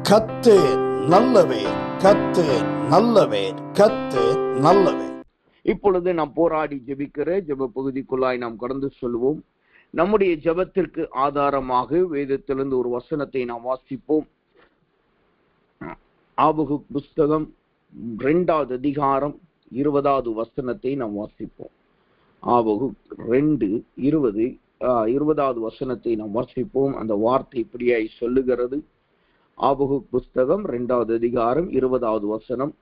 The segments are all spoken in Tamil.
கர்த்தர் நல்லவர், கர்த்தர் நல்லவர், கர்த்தர் நல்லவர். இப்பொழுது நாம் போராடி ஜெபிக்கிற ஜெப பகுதிக்குள்ளாய் நாம் கடந்து சொல்வோம். நம்முடைய ஜெபத்திற்கு ஆதாரமாக வேதத்திலிருந்து ஒரு வசனத்தை நாம் வாசிப்போம். ஆபகுக் புஸ்தகம் 2வது அதிகாரம் 20வது வசனத்தை நாம் வாசிப்போம். ஆபகுக் 2:20வது வசனத்தை நாம் வாசிப்போம். அந்த வார்த்தை இப்படியாய் சொல்லுகிறது. ஆபகுக் புஸ்தகம் 2வது அதிகாரம் 20வது வசனம்.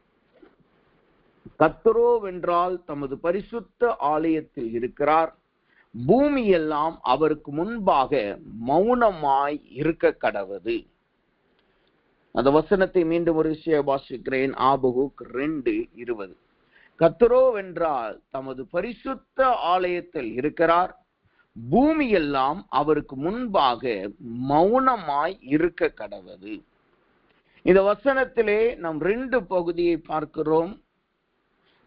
கர்த்தரோவென்றால் தமது பரிசுத்த ஆலயத்தில் இருக்கிறார், பூமியெல்லாம் அவருக்கு முன்பாக மௌனமாய் இருக்க கடவது. அந்த வசனத்தை மீண்டும் ஒரு விஷயம் வாசிக்கிறேன். ஆபகுக் 2:20. கர்த்தரோவென்றால் தமது பரிசுத்த ஆலயத்தில் இருக்கிறார், பூமியெல்லாம் அவருக்கு முன்பாக மௌனமாய் இருக்க கடவது. இந்த வசனத்திலே நாம் 2 பகுதியை பார்க்கிறோம்.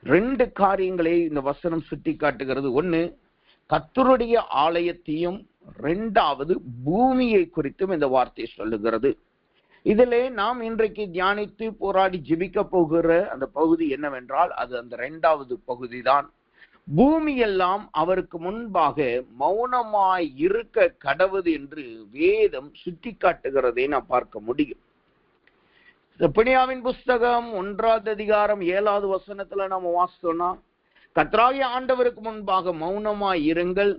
2 காரியங்களை இந்த வசனம் சுட்டி காட்டுகிறது. ஒன்னு, கர்த்தருடைய ஆலயத்தையும், 2வது பூமியை குறித்தும் இந்த வார்த்தை சொல்லுகிறது. இதிலே நாம் இன்றைக்கு தியானித்து போராடி ஜெபிக்க போகிற அந்த பகுதி என்னவென்றால், அது அந்த 2வது பகுதி தான். பூமியெல்லாம் அவருக்கு முன்பாக மௌனமாய் இருக்க கடவுது என்று வேதம் சுட்டி காட்டுகிறதை நாம் பார்க்க முடியும். செப்பனியாவின் புஸ்தகம் 1வது அதிகாரம் 7வது வசனத்துல நம்ம வாசித்தோம்னா, கர்த்தராகிய ஆண்டவருக்கு முன்பாக மௌனமாய் இருங்கள்,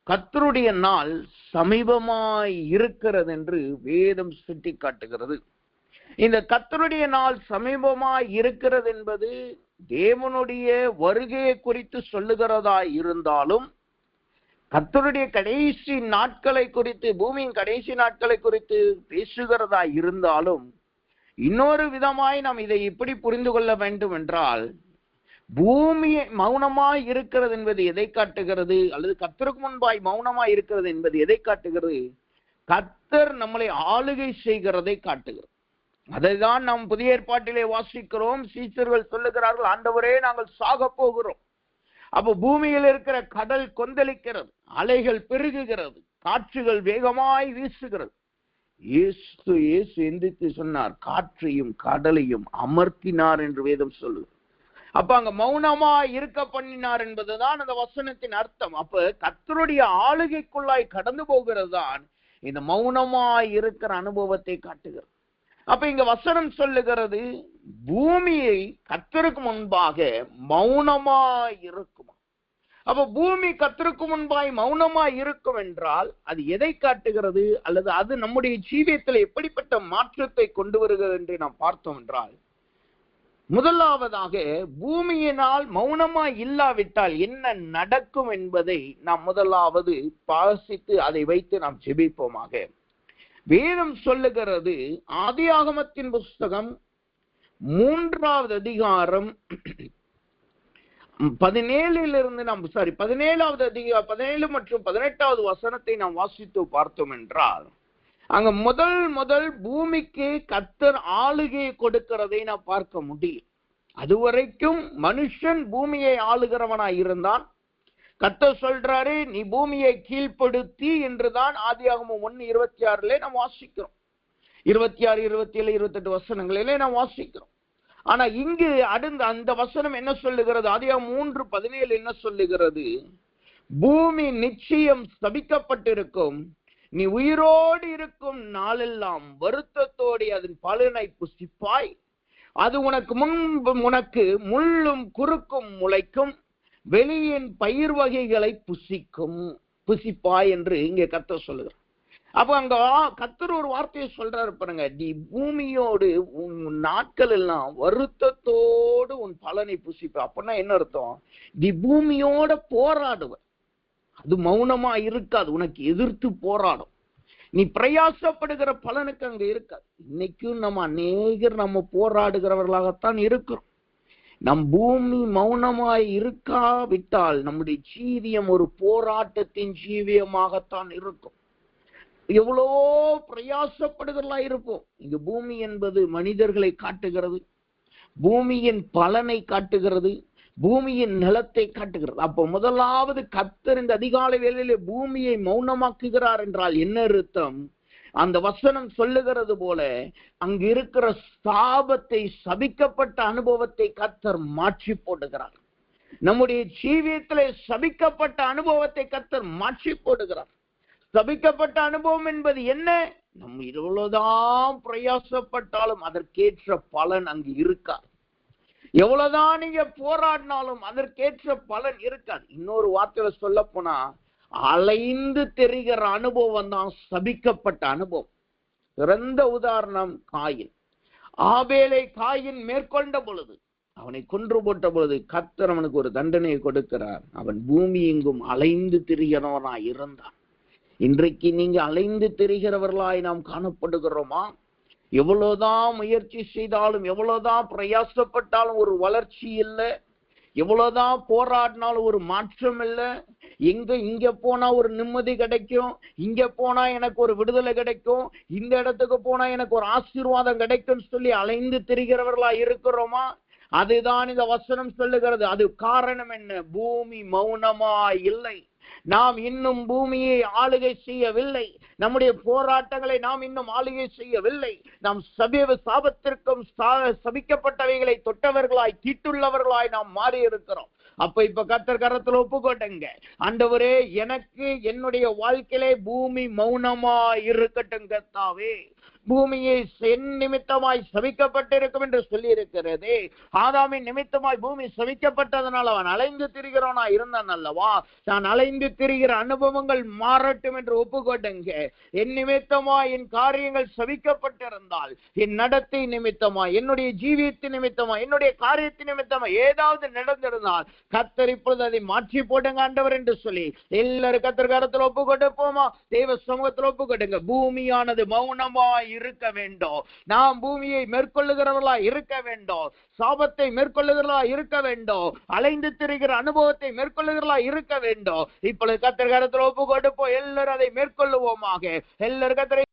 கர்த்தருடைய நாள் சமீபமாய் இருக்கிறது என்று வேதம் சுட்டி காட்டுகிறது. இந்த கர்த்தருடைய நாள் சமீபமாய் இருக்கிறது என்பது தேவனுடைய வருகையை குறித்து சொல்லுகிறதா இருந்தாலும், கர்த்தருடைய கடைசி நாட்களை குறித்து, பூமியின் கடைசி நாட்களை குறித்து பேசுகிறதா இருந்தாலும், இன்னொரு விதமாய் நாம் இதை எப்படி புரிந்து கொள்ள வேண்டும் என்றால், பூமியை மௌனமாய் இருக்கிறது என்பது எதை காட்டுகிறது, அல்லது கர்த்தருக்கு முன்பாய் மௌனமாய் இருக்கிறது என்பது எதை காட்டுகிறது? கர்த்தர் நம்மளை ஆளுகை செய்கிறதை காட்டுகிறது. அதைதான் நாம் புதிய ஏற்பாட்டிலே வாசிக்கிறோம். சீஷர்கள் சொல்லுகிறார்கள், ஆண்டவரே நாங்கள் சாக போகிறோம். அப்போ பூமியில் இருக்கிற கடல் கொந்தளிக்கிறது, அலைகள் பெருகுகிறது, காற்றுகள் வேகமாய் வீசுகிறது. இயேசு எந்திரித்து சொன்னார், காற்றையும் கடலையும் அமர்த்தினார் என்று வேதம் சொல்லுது. அப்ப அங்க மௌனமா இருக்க பண்ணினார் என்பதுதான் அந்த வசனத்தின் அர்த்தம். அப்ப கர்த்தருடைய ஆளுகைக்குள்ளாய் கடந்து போகிறது தான் இந்த மௌனமாய் இருக்கிற அனுபவத்தை காட்டுகிறது. அப்ப இங்க வசனம் சொல்லுகிறது, பூமியை கர்த்தருக்கு முன்பாக மௌனமாய் இருக்குமா? அப்ப பூமி கர்த்தருக்கு முன்பாய் மௌனமாய் இருக்கும் என்றால் அது எதை காட்டுகிறது, அல்லது அது நம்முடைய ஜீவியத்தில் எப்படிப்பட்ட மாற்றத்தை கொண்டு வருகிறது என்று நாம் பார்த்தோம் என்றால், முதலாவதாக பூமியினால் மௌனமாய் இல்லாவிட்டால் என்ன நடக்கும் என்பதை நாம் முதலாவது பாசித்து அதை வைத்து நாம் ஜெபிப்போமாக. வேதம் சொல்லுகிறது, ஆதியாகமத்தின் புஸ்தகம் 3வது அதிகாரம் 17 மற்றும் 18வது வசனத்தை நாம் வாசித்து பார்த்தோம் என்றால், அங்க முதல் பூமிக்கு கர்த்தர் ஆளுகையை கொடுக்கிறதை நாம் பார்க்க முடியும். அதுவரைக்கும் மனுஷன் பூமியை ஆளுகிறவனாய் இருந்தான். கர்த்தர் சொல்றாரு, நீ பூமியை கீழ்ப்படுத்தி என்றுதான் ஆதியாகமம் 1:26 நாம் வாசிக்கிறோம். 26, 27, 28 வசனங்களிலே நாம் வாசிக்கிறோம். ஆனா இங்கு அந்த வசனம் என்ன சொல்லுகிறது? ஆதியாகமம் 3:17 என்ன சொல்லுகிறது? பூமி நிச்சயம் சபிக்கப்பட்டிருக்கும், நீ உயிரோடு இருக்கும் நாளெல்லாம் வருத்தத்தோடு அதன் பலனை புசிப்பாய், அது உனக்கு முள்ளும் குறுக்கும் முளைக்கும், வெளியின் பயிர் வகைகளை புசிப்பாய் என்று இங்கே கர்த்தர் சொல்லுகிறார். அப்ப அங்க கர்த்தர் ஒரு வார்த்தையை சொல்றாரு பாருங்க, நீ பூமியோடு உன் நாட்கள் எல்லாம் வருத்தத்தோடு உன் பலனை புசிப்ப. அப்படின்னா என்ன அர்த்தம்? நீ பூமியோட போராடுவ, அது மௌனமா இருக்காது, உனக்கு எதிர்த்து போராடும். நீ பிரயாசப்படுகிற பலனுக்கு அங்க இருக்காது. இன்னைக்கும் நம்ம போராடுகிறவர்களாகத்தான் இருக்கிறோம். நம் பூமி மௌனமாய் இருக்காவிட்டால் நம்முடைய ஜீவியம் ஒரு போராட்டத்தின் ஜீவியமாகத்தான் இருக்கும். எவ்வளோ பிரயாசப்படுகிறதா இருப்போம். இங்க பூமி என்பது மனிதர்களை காட்டுகிறது, பூமியின் பலனை காட்டுகிறது, பூமியின் நிலத்தை காட்டுகிறது. அப்போ முதலாவது கர்த்தர் இந்த அதிகாலை வேளையிலே பூமியை மௌனமாக்குகிறார் என்றால் என்ன அர்த்தம்? அந்த வசனம் சொல்லுகிறது போல அங்கு இருக்கிற சாபத்தை, சபிக்கப்பட்ட அனுபவத்தை கர்த்தர் மாற்றி போடுகிறார். நம்முடைய ஜீவியத்திலே சபிக்கப்பட்ட அனுபவத்தை கர்த்தர் மாற்றி போடுகிறார். சபிக்கப்பட்ட அனுபவம் என்பது என்ன? நம்ம எவ்வளவுதான் பிரயாசப்பட்டாலும் அதற்கேற்ற பலன் அங்கு இருக்காது. எவ்வளவுதான் நீங்க போராடினாலும் அதற்கேற்ற பலன் இருக்காது. இன்னொரு வார்த்தையில சொல்ல போனா, அலைந்து தெரிகிற அனுபவம் தான் சபிக்கப்பட்ட அனுபவம். சிறந்த உதாரணம் காயின். ஆபேலை காயின் மேற்கொண்ட பொழுது, அவனை கொன்று போட்ட பொழுது கர்த்தர் அவனுக்கு ஒரு தண்டனையை கொடுக்கிறார். அவன் பூமி எங்கும் அலைந்து திரிகிறவனாய் இருந்தான். இன்றைக்கு நீங்க அலைந்து திரிகிறவர்களாய் நாம் காணப்படுகிறோமா? எவ்வளவுதான் முயற்சி செய்தாலும், எவ்வளவுதான் பிரயாசப்பட்டாலும் ஒரு வளர்ச்சி இல்லை. எவ்வளவுதான் போராடினாலும் ஒரு மாற்றம் இல்லை. இங்க போனா ஒரு நிம்மதி கிடைக்கும், இங்க போனா எனக்கு ஒரு விடுதலை கிடைக்கும், இந்த இடத்துக்கு போனா எனக்கு ஒரு ஆசீர்வாதம் கிடைக்கும் சொல்லி அலைந்து திரிகிறவர்களா இருக்கிறோமா? அதுதான் இந்த வசனம் சொல்லுகிறது. அது காரணம் என்ன? பூமி மௌனமா இல்லை. நாம் இன்னும் பூமியை ஆளுகை செய்யவில்லை. நம்முடைய போராட்டங்களை நாம் இன்னும் ஆளுகை செய்யவில்லை. நாம் சாபத்திற்கும் சபிக்கப்பட்டவைகளை தொட்டவர்களாய், தீட்டுள்ளவர்களாய் நாம் மாறி இருக்கிறோம். இப்ப கர்த்தர் கரத்துல ஒப்புக்கொண்டுங்க, ஆண்டவரே எனக்கு என்னுடைய வாழ்க்கையிலே பூமி மௌனமா இருக்கட்டும் கர்த்தாவே. பூமியை என் நிமித்தமாய் சபிக்கப்பட்டிருக்கும் என்று சொல்லி இருக்கிறதே. ஆதாமின் நிமித்தமாய் பூமி சபிக்கப்பட்டதனால் அவன் அலைந்து திரிகிறவனா இருந்தான் அல்லவா? நான் அலைந்து திரிகிற அனுபவங்கள் மாறட்டும் என்று ஒப்புக்கொண்டுங்க. என் நிமித்தமாய் என் காரியங்கள் சபிக்கப்பட்டிருந்தால், என் நடத்தை நிமித்தமாய், என்னுடைய ஜீவியத்தின் நிமித்தமாய், என்னுடைய காரியத்தின் நிமித்தமாய் ஏதாவது நடந்திருந்தால் கர்த்தர் இப்பொழுது அதை மாற்றி போடுங்க ஆண்டவர் என்று சொல்லி எல்லாரும் கர்த்தர் கரத்தில் ஒப்புக்கொடுப்போமா? தெய்வ சமூகத்தில் ஒப்புக்கொடுங்க. பூமியானது மௌனமாய் இருக்க வேண்டும். நாம் பூமியை மேற்கொள்ளுகிறவர்களா இருக்க வேண்டும். சாபத்தை மேற்கொள்ளுகிறவர்களா இருக்க வேண்டும். அலைந்து திரிகிற அனுபவத்தை மேற்கொள்ளுகிறவர்களா இருக்க வேண்டும். இப்பொழுது கர்த்தர் கரத்தில் ஒப்பு கொடுப்போம். எல்லாரும் அதை மேற்கொள்ளுவோமாக. எல்லாரும் கர்த்தரை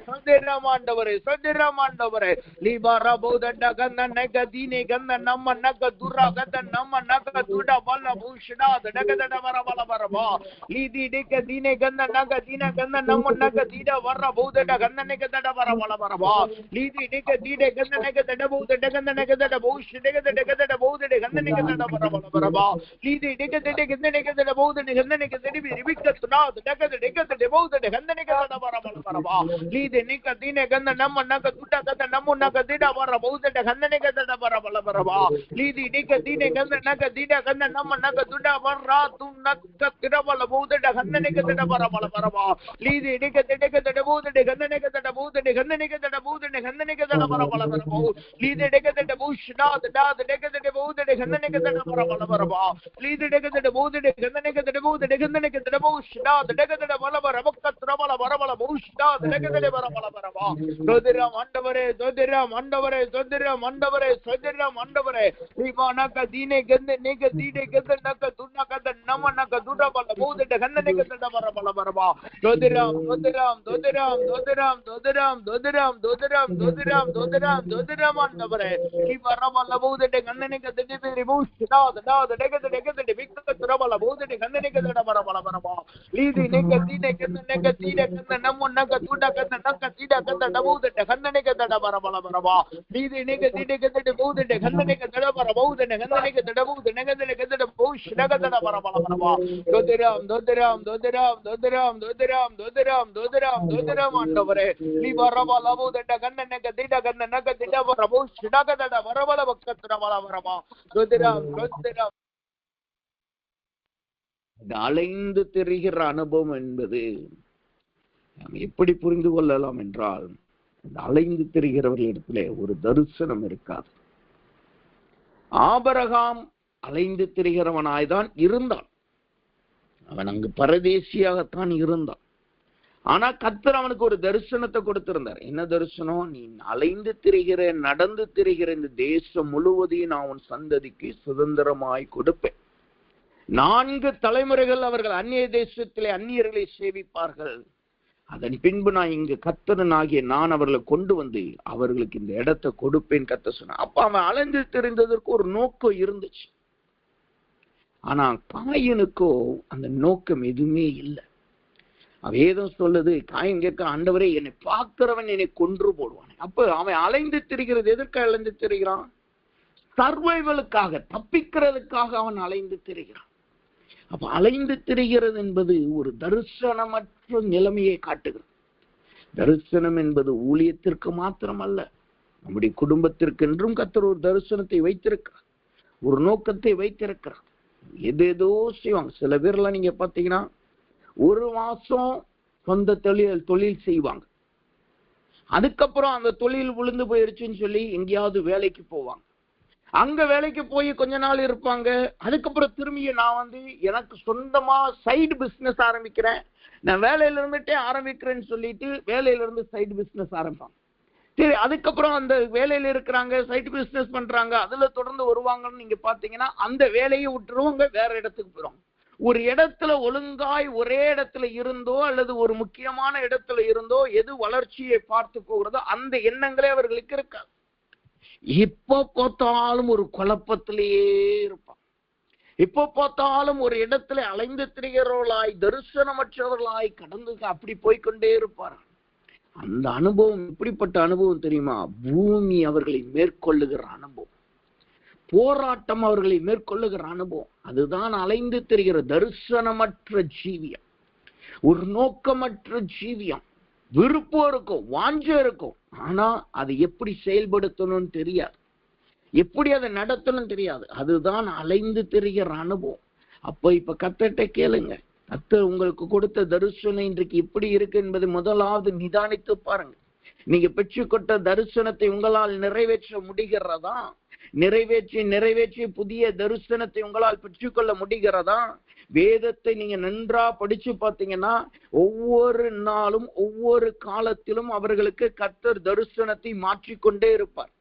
சந்திரமாண்டவரே, சந்திரமாண்டவரே, லிபாரா பௌதண்ட கந்த நக தீனே கந்த நம்ம நக துரா கந்த நம்ம நக துடா பல்ல பூஷடா தடகதட வர பல வரபா லீதி டிக தீனே கந்த நக தீன கந்த நம்ம நக தீட வர பௌதண்ட கந்த நக தட வர பல வரபா லீதி டிக தீடே கந்த நக தட பௌதண்ட கந்த நக தட பூஷடக தட தட பௌதண்ட கந்த நக தட வர பல வரபா லீதி டிக தட கந்த நக தட பௌதண்ட கந்த நக தடி ரிபிக்க துடா தடக தட பௌதண்ட கந்த நக தட வர பல வரபா லீதி நிக தீனே கந்த நம்ம நக துடா கந்த நம்ம நக தீட வர பௌதண்ட கந்த நக தட வர பல வரபா லீதி நிக தீனே கந்த நக தீட கந்த நம்ம நக துடா வர து நக திட வல பௌதண்ட கந்த நக தட வர பல வரபா லீதி நிக தட தட பௌதண்ட கந்த நக தட பௌதண்ட கந்த நக தட பௌதண்ட கந்த நக தட வர பல வரபா லீதி நிக தட பூஷடா தடா தடக தட பௌதண்ட கந்த நக தட வர பல வரபா லீதி நிக தட பௌதண்ட கந்த நக தட பௌதண்ட கந்த நக தட பூஷடா தடக தட வல வர பக்கத்ர வல வர வல பூஷடா தடக தட வர பல வரபா சோதரம் ஆண்டவரே, சோதரம் ஆண்டவரே, சோதரம் ஆண்டவரே, சோதரம் ஆண்டவரே ரிபானக தீனே கந்த நக தீடே கந்த நக துனா கந்த நம்ம நக துடா பல பௌதண்ட கந்த நக தட வர பல வரபா சோதரம் சோதரம் சோதரம் சோதரம் சோதரம் சோதரம் சோதரம் சோதரம் சோதரம் சோதரம் ஆண்டவரே ரிபர பல பௌதண்ட கந்த நக தடி ரிபூஷடா தடா தடக தடக தடி விக்கத்ர பல பௌதண்ட கந்த நக தட வர பல வரபா லீதி நக தீனே கந்த நக தீடே கந்த நம்ம நக துடா கந்த நக தீடா கந்த டபௌதண்ட கந்த நக தட வர பல வரபா லீதி நக தீடே கந்த பௌதண்ட கந்த நக தட வர பௌதண்ட கந்த நக தட பௌதண்ட கந்த நக தட பூஷடக தட வர பல வரபா தோதரம் தோதரம் தோதரம் தோதரம் தோதரம் தோதரம் தோதரம் தோதரம் ஆண்டவரே லிபர பல பௌதண்ட கந்த நக தீடா கந்த நக தட வர பூஷடக தட வர பல பக்கத்ர வல வரபா தோதரம் தோதரம். அலைந்து திரிகிற அனுபவம் என்பது நாம் எப்படி புரிந்து கொள்ளலாம் என்றால், அலைந்து திரிகிறவர்களிடத்திலே ஒரு தரிசனம் இருக்காது. ஆபிரகாம் அலைந்து திரிகிறவனாய்தான் இருந்தான். அவன் அங்கு பரதேசியாகத்தான் இருந்தான். ஆனா கர்த்தர் அவனுக்கு ஒரு தரிசனத்தை கொடுத்திருந்தார். என்ன தரிசனம்? நீ அலைந்து திரிகிற, நடந்து திரிகிற இந்த தேசம் முழுவதையும் நான் உன் சந்ததிக்கு சுதந்திரமாய் கொடுப்பேன். 4 தலைமுறைகள் அவர்கள் அந்நிய தேசத்திலே அந்நியர்களை சேவிப்பார்கள். அதன் பின்பு நான் இங்கு கர்த்தனாகிய நான் அவர்களை கொண்டு வந்து அவர்களுக்கு இந்த இடத்தை கொடுப்பேன் கர்த்தர் சொன்னான். அப்ப அவன் அலைந்து திரிந்ததற்கு ஒரு நோக்கம் இருந்துச்சு. ஆனா காயினுக்கோ அந்த நோக்கம் எதுவுமே இல்லை. வேதம் சொல்லுது, காயம் கேட்க, ஆண்டவரே என்னை பார்க்கிறவன் என்னை கொன்று போடுவான். அப்ப அவன் அலைந்து திரிகிறது எதற்கு அலைந்து திரிகிறான்? சர்வைவலுக்காக, தப்பிக்கிறதுக்காக அவன் அலைந்து திரிகிறான். அப்ப அலைந்து திரிகிறது என்பது ஒரு தரிசனமற்ற நிலைமையை காட்டுகிறது. தரிசனம் என்பது ஊழியத்திற்கு மாத்திரம் அல்ல, நம்முடைய குடும்பத்திற்கென்றும் கர்த்தர் ஒரு தரிசனத்தை வைத்திருக்கிறார், ஒரு நோக்கத்தை வைத்திருக்கிறார். எதேதோ செய்வாங்க. சில பேர்லாம் நீங்க பாத்தீங்கன்னா ஒரு மாசம் சொந்த தொழில் செய்வாங்க, அதுக்கப்புறம் அந்த தொழில் விழுந்து போயிருச்சுன்னு சொல்லி எங்கேயாவது வேலைக்கு போவாங்க. அங்க வேலைக்கு போய் கொஞ்ச நாள் இருப்பாங்க, அதுக்கப்புறம் திரும்பிய நான் எனக்கு சொந்தமா சைடு பிசினஸ் ஆரம்பிக்கிறேன், நான் வேலையில இருந்துட்டே ஆரம்பிக்கிறேன்னு சொல்லிட்டு வேலையில இருந்து சைடு பிசினஸ் ஆரம்பிப்பாங்க. சரி, அதுக்கப்புறம் அந்த வேலையில இருக்கிறாங்க, சைடு பிசினஸ் பண்றாங்க, அதுல தொடர்ந்து வருவாங்கன்னு நீங்க பாத்தீங்கன்னா அந்த வேலையை விட்டுருவாங்க, வேற இடத்துக்கு போயிடுவாங்க. ஒரு இடத்துல ஒழுங்காய் ஒரே இடத்துல இருந்தோ அல்லது ஒரு முக்கியமான இடத்துல இருந்தோ எது வளர்ச்சியை பார்த்து போகிறதோ அந்த எண்ணங்களே அவர்களுக்கு இருக்காது. இப்ப பார்த்தாலும் ஒரு குழப்பத்திலேயே இருப்பான், இப்ப பார்த்தாலும் ஒரு இடத்துல அலைந்து திரிகிறவர்களாய், தரிசனமற்றவர்களாய் கடந்து அப்படி போய்கொண்டே இருப்பார். அந்த அனுபவம் எப்படிப்பட்ட அனுபவம் தெரியுமா? பூமி அவர்களை மேற்கொள்ளுகிற அனுபவம், போராட்டம் அவர்களை மேற்கொள்ளுகிற அனுபவம். அதுதான் அலைந்து திரிகிற தரிசனமற்ற ஜீவியம், ஒரு நோக்கமற்ற ஜீவியம். விருப்பம் இருக்கும், வாஞ்சம் இருக்கும், ஆனா அது எப்படி செயல்படுத்தணும்னு தெரியாது, எப்படி அதை நடத்தணும் தெரியாது. அதுதான் அலைந்து திரிகிற அனுபவம். அப்ப இப்ப கர்த்தர்ட்ட கேளுங்க, கர்த்தர் உங்களுக்கு கொடுத்த தரிசனம் இன்றைக்கு எப்படி இருக்கு என்பதை முதலாவது நிதானித்து பாருங்க. நீங்க பெற்றுக்கொண்ட தரிசனத்தை உங்களால் நிறைவேற்ற முடிகிறதா? நிறைவேற்றி புதிய தரிசனத்தை உங்களால் பெற்றுக்கொள்ள முடிகிறதா? வேதத்தை நீங்க நன்றா படிச்சு பார்த்தீங்கன்னா ஒவ்வொரு நாளும் ஒவ்வொரு காலத்திலும் அவர்களுக்கு கர்த்தர் தரிசனத்தை மாற்றிக்கொண்டே இருப்பார்.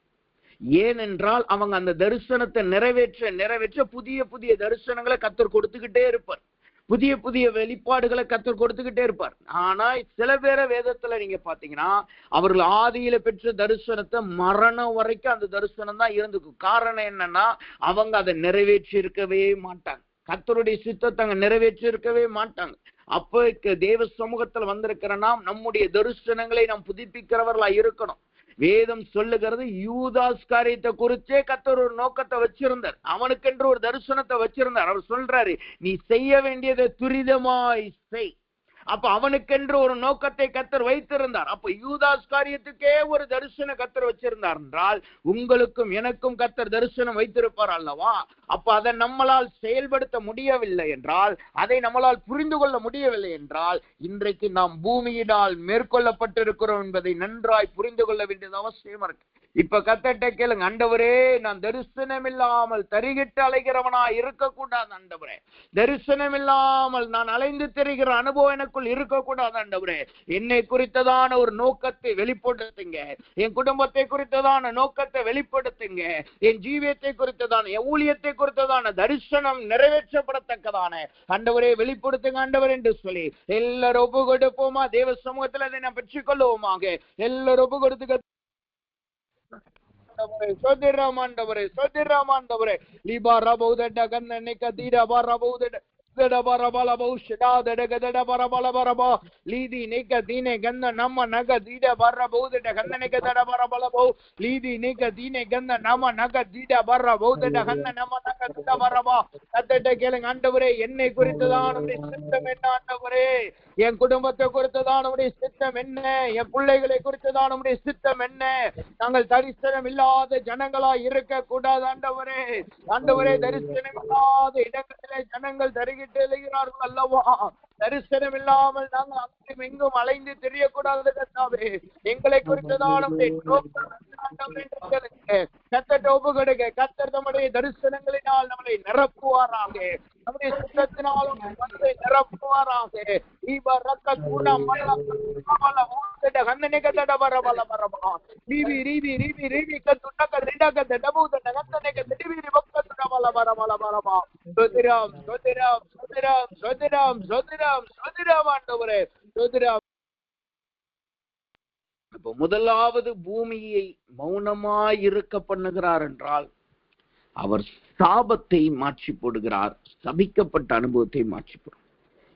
ஏனென்றால் அவங்க அந்த தரிசனத்தை நிறைவேற்ற புதிய புதிய தரிசனங்களை கர்த்தர் கொடுத்துக்கிட்டே இருப்பார், புதிய புதிய வெளிப்பாடுகளை கர்த்தர் கொடுத்துக்கிட்டே இருப்பார். ஆனா சில பேரை வேதத்துல நீங்க பாத்தீங்கன்னா அவர்கள் ஆதியில பெற்ற தரிசனத்தை மரணம் வரைக்கும் அந்த தரிசனம் தான் இருந்துக்கும். காரணம் என்னன்னா அவங்க அதை நிறைவேற்றி இருக்கவே மாட்டாங்க, கர்த்தருடைய சித்தத்தை அங்க நிறைவேற்றி இருக்கவே மாட்டாங்க. அப்ப தேவ சமூகத்துல வந்திருக்கிற நாம் நம்முடைய தரிசனங்களை நாம் புதுப்பிக்கிறவர்களா இருக்கணும். வேதம் சொல்லுகிறது, யூதாஸ் காரியத்தை குறிச்சே கர்த்தர் ஒரு நோக்கத்தை வச்சிருந்தார், அவனுக்கென்று ஒரு தரிசனத்தை வச்சிருந்தார். அவர் சொல்றாரு, நீ செய்ய வேண்டியதை துரிதமாய் செய். அப்ப அவனுக்கென்று ஒரு நோக்கத்தை கர்த்தர் வைத்திருந்தார். அப்ப யூதாஸ் காரியத்துக்கே ஒரு தரிசன கர்த்தர் வச்சிருந்தார் என்றால் உங்களுக்கும் எனக்கும் கர்த்தர் தரிசனம் வைத்திருப்பார் அல்லவா? அப்ப அதை நம்மளால் செயல்படுத்த முடியவில்லை என்றால், அதை நம்மளால் புரிந்து கொள்ள முடியவில்லை என்றால், இன்றைக்கு நாம் பூமியினால் மேற்கொள்ளப்பட்டிருக்கிறோம் என்பதை நன்றாய் புரிந்து கொள்ள வேண்டியது அவசியமா இருக்கு. இப்ப கர்த்தர்ட்ட கேளுங்க, ஆண்டவரே நான் தரிசனம் இல்லாமல் தரிகிட்டு அலைகிறவனா இருக்கக்கூடாது ஆண்டவரே, தரிசனம் இல்லாமல் நான் அலைந்து திரிகிற அனுபவம் எனக்குள் இருக்கக்கூடாது ஆண்டவரே. என்னை குறித்ததான ஒரு நோக்கத்தை வெளிப்படுத்துங்க, என் குடும்பத்தை குறித்ததான நோக்கத்தை வெளிப்படுத்துங்க, என் ஜீவியத்தை குறித்ததான, என் ஊழியத்தை குறித்ததான தரிசனம் நிறைவேற்றப்படத்தக்கதான ஆண்டவரே வெளிப்படுத்துங்க ஆண்டவர் என்று சொல்லி எல்லாரும் ஒப்பு கொடுப்போமா? தேவ சமூகத்தில் அதை நாம் பெற்றுக்கொள்வோமாக. எல்லாரும் ஒப்பு கொடுத்து சோதிராமாண்டவரே சோதிராமாண்டவரே லிபா ரபௌதட கண்ணனிக தீரா ரபௌதட ದಡಬರಬಲ ಬಹುಶಃ ದಡಗದಡ ಬರಬಲ ಬರಬ ಲೀದಿ ನೇಕ ದೀನೆ ಗಂಧ ನಮ್ಮ ನಗ ದೀಡ ಬರಬಹುದಡ ಗಂಧನೆಗ ದಡ ಬರಬಲ ಬಹು ಲೀದಿ ನೇಕ ದೀನೆ ಗಂಧ ನಮ್ಮ ನಗ ದೀಡ ಬರಬಹುದಡ ಗಂಧ ನಮ್ಮ ನಗ ದೀಡ ಬರಬ. கர்த்தர்ட்ட கேளுங்க, ஆண்டவரே என்னை குறித்ததான உம்முடைய சித்தம் என்ன ஆண்டவரே? என் குடும்பத்தை குறித்ததான உம்முடைய சித்தம் என்ன? என் பிள்ளைகளை குறித்ததான உம்முடைய சித்தம் என்ன? நாங்கள் தரிசனம் இல்லாத ஜனங்களா இருக்க கூடாது ஆண்டவரே. ஆண்டவரே தரிசனம் இல்லாத இடங்களிலே ஜனங்கள் தருகிறார்கள் அல்லவா? தரிசனம் இல்லாமல் நாங்கள் அங்கும் எங்கும் அலைந்து தெரியக்கூடாது கர்த்தாவே. எங்களை குறித்ததான கர்த்தர் ஒப்பு கொடுங்க. கர்த்தர் நம்முடைய தரிசனங்களினால் நம்மளை நிரப்புவாராக, நம்முடைய சித்தத்தினால் நம்மை நிரப்புவாராக. முதலாவது பூமியை மௌனமாய் இருக்க பண்ணுகிறார் என்றால் அவர் சாபத்தை மாற்றி போடுகிறார், சபிக்கப்பட்ட அனுபவத்தை மாற்றி போடுகிறார்.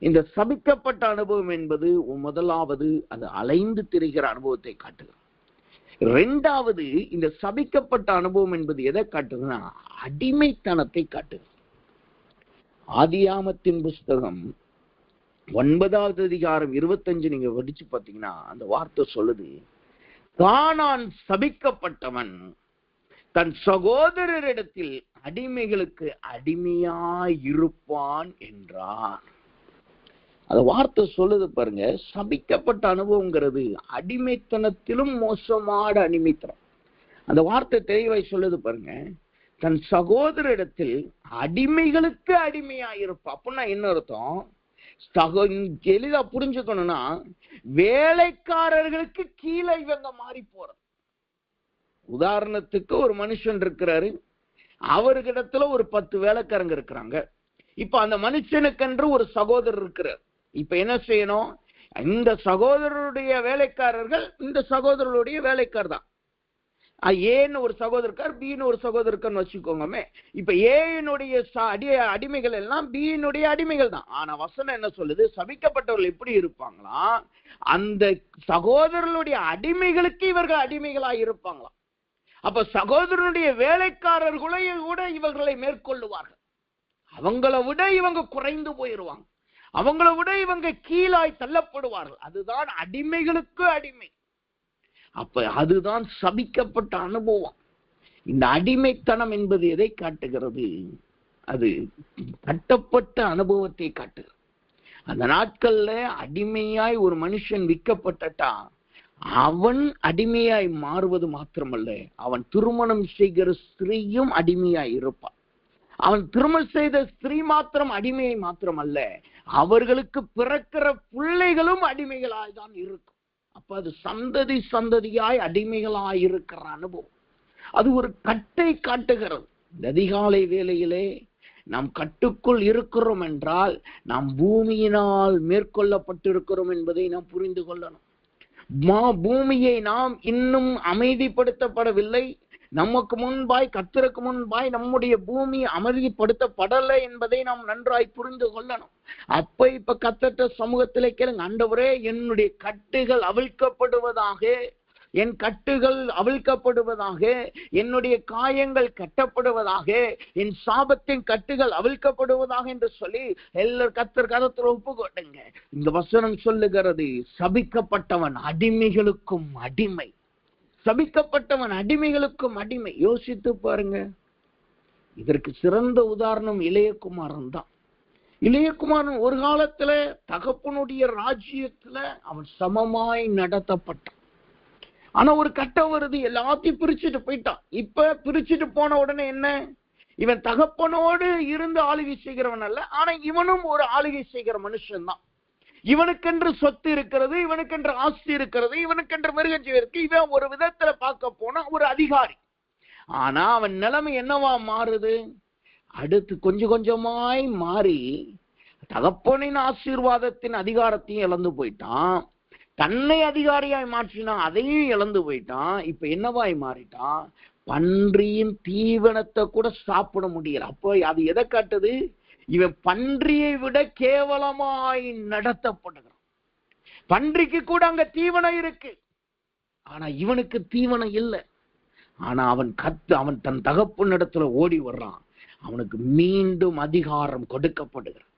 இந்த சபிக்கப்பட்ட அனுபவம் என்பது முதலாவது அது அலைந்து திரிகிற அனுபவத்தை காட்டுகிறது. இரண்டாவது, இந்த சபிக்கப்பட்ட அனுபவம் என்பது எதை காட்டுதுன்னா அடிமைத்தனத்தை காட்டுது. ஆதியாமத்தின் புஸ்தகம் 9வது அதிகாரம் 25 நீங்க படிச்சு பார்த்தீங்கன்னா அந்த வார்த்தை சொல்லுது, கானான் சபிக்கப்பட்டவன் தன் சகோதரரிடத்தில் அடிமைகளுக்கு அடிமையாயிருப்பான் என்றார். அந்த வார்த்தை சொல்லுது பாருங்க, சபிக்கப்பட்ட அனுபவங்கிறது அடிமைத்தனத்திலும் மோசமான அடிமைத்தனம். அந்த வார்த்தை தெளிவாய் சொல்லுது பாருங்க, தன் சகோதரிடத்தில் அடிமைகளுக்கு அடிமையாயிருப்பா. அப்படின்னா என்ன அர்த்தம்? எளிதா புரிஞ்சுக்கணும்னா வேலைக்காரர்களுக்கு கீழே இவங்க மாறி போறது. உதாரணத்துக்கு ஒரு மனுஷன் இருக்கிறாரு, அவர்கிடத்துல ஒரு 10 வேலைக்காரங்க இருக்கிறாங்க. இப்ப அந்த மனுஷனுக்கென்று ஒரு சகோதரர் இருக்கிறார். இப்ப என்ன செய்யணும்? இந்த சகோதரருடைய வேலைக்காரர்கள் இந்த சகோதரருடைய வேலைக்காரர் தான். ஏன்னு ஒரு சகோதரர், பின்னு ஒரு சகோதரர் வச்சுக்கோங்கமே. இப்ப ஏனுடைய அடிமைகள் எல்லாம் பியினுடைய அடிமைகள் தான். ஆனா வசனம் என்ன சொல்லுது? சபிக்கப்பட்டவர்கள் எப்படி இருப்பாங்களாம்? அந்த சகோதரர்களுடைய அடிமைகளுக்கு இவர்கள் அடிமைகளாய் இருப்பாங்களாம். அப்ப சகோதரனுடைய வேலைக்காரர்களை கூட இவர்களை மேற்கொள்ளுவார்கள். அவங்கள விட இவங்க குறைந்து போயிருவாங்க, அவங்கள விட இவங்க கீழாய் தள்ளப்படுவார்கள். அதுதான் அடிமைகளுக்கு அடிமை. அப்ப அதுதான் சபிக்கப்பட்ட அனுபவம். இந்த அடிமைத்தனம் என்பது எதை காட்டுகிறது? அது கட்டப்பட்ட அனுபவத்தை காட்டுகிறது. அந்த நாட்கள்ல அடிமையாய் ஒரு மனுஷன் விற்கப்பட்டா அவன் அடிமையாய் மாறுவது மாத்திரமல்ல, அவன் திருமணம் செய்கிற ஸ்திரீயும் அடிமையாய் இருப்பான். அவன் திருமணம் செய்த ஸ்திரீ மாத்திரம் அடிமையை மாத்திரமல்ல, அவர்களுக்கு பிறக்கிற பிள்ளைகளும் அடிமைகளாய் தான் இருக்கும். அப்ப அது சந்ததி சந்ததியாய் அடிமைகளாய் இருக்கிற அனுபவம். அது ஒரு கட்டை காட்டுகிறது. இந்த அதிகாலை வேளையிலே நாம் கட்டுக்குள் இருக்கிறோம் என்றால் நாம் பூமியினால் மேற்கொள்ளப்பட்டிருக்கிறோம் என்பதை நாம் புரிந்து கொள்ளணும். பூமியை நாம் இன்னும் அமைதிப்படுத்தப்படவில்லை. நமக்கு முன்பாய், கர்த்தருக்கு முன்பாய் நம்முடைய பூமி அமைதிப்படுத்தப்படலை என்பதை நாம் நன்றாய் புரிந்து கொள்ளணும். இப்ப கர்த்தர் சமூகத்திலே கேளுங்க, ஆண்டவரே என்னுடைய கட்டுகள் அவிழ்க்கப்படுவதாக, என் கட்டுகள் அவிழ்க்கப்படுவதாக, என்னுடைய காயங்கள் கட்டப்படுவதாக, என் சாபத்தின் கட்டுகள் அவிழ்க்கப்படுவதாக என்று சொல்லி எல்லாரும் கர்த்தர் கரத்தில் ஒப்பு கொட்டுங்க. இந்த வசனம் சொல்லுகிறது, சபிக்கப்பட்டவன் அடிமைகளுக்கும் அடிமை. சபிக்கப்பட்டவன் அடிமைகளுக்கும் அடிமை. யோசித்து பாருங்க. இதற்கு சிறந்த உதாரணம் இளையகுமாரன் தான். இளையகுமாரன் ஒரு காலத்துல தகப்பனுடைய ராஜ்யத்துல அவன் சமமாய் நடத்தப்பட்டான். ஆனா ஒரு கட்டம் வருது, எல்லாத்தையும் பிரிச்சுட்டு போயிட்டான். இப்ப பிரிச்சுட்டு போன உடனே என்ன? இவன் தகப்பனோடு இருந்து ஆளுகை செய்கிறவன் அல்ல, ஆனா இவனும் ஒரு ஆளுகை செய்கிற மனுஷன் தான். இவனுக்கென்று சொத்து இருக்கிறது, இவனுக்கென்று ஆஸ்தி இருக்கிறது, இவனுக்கென்று மிருகஜீவன் இருக்கு. இவன் ஒரு விதத்துல பார்க்க போனா ஒரு அதிகாரி. ஆனா அவன் நிலைமை என்னவா மாறுது? அடுத்து கொஞ்சம் கொஞ்சமாய் மாறி தகப்பனின் ஆசீர்வாதத்தின் அதிகாரத்தையும் இழந்து போயிட்டான். தன்னை அதிகாரியாய் மாற்றினா அதையும் இழந்து போயிட்டான். இப்ப என்னவாய் மாறிட்டான்? பன்றியின் தீவனத்தை கூட சாப்பிட முடியல. அப்போ அது எதை காட்டுது? இவன் பன்றியை விட கேவலமாய் நடத்தப்படுகிறான். பன்றிக்கு கூட அங்க தீவனம் இருக்கு, ஆனா இவனுக்கு தீவனம் இல்லை. ஆனா அவன் தன் தகப்பனிடத்துல ஓடி வர்றான். அவனுக்கு மீண்டும் அதிகாரம் கொடுக்கப்படுகிறது.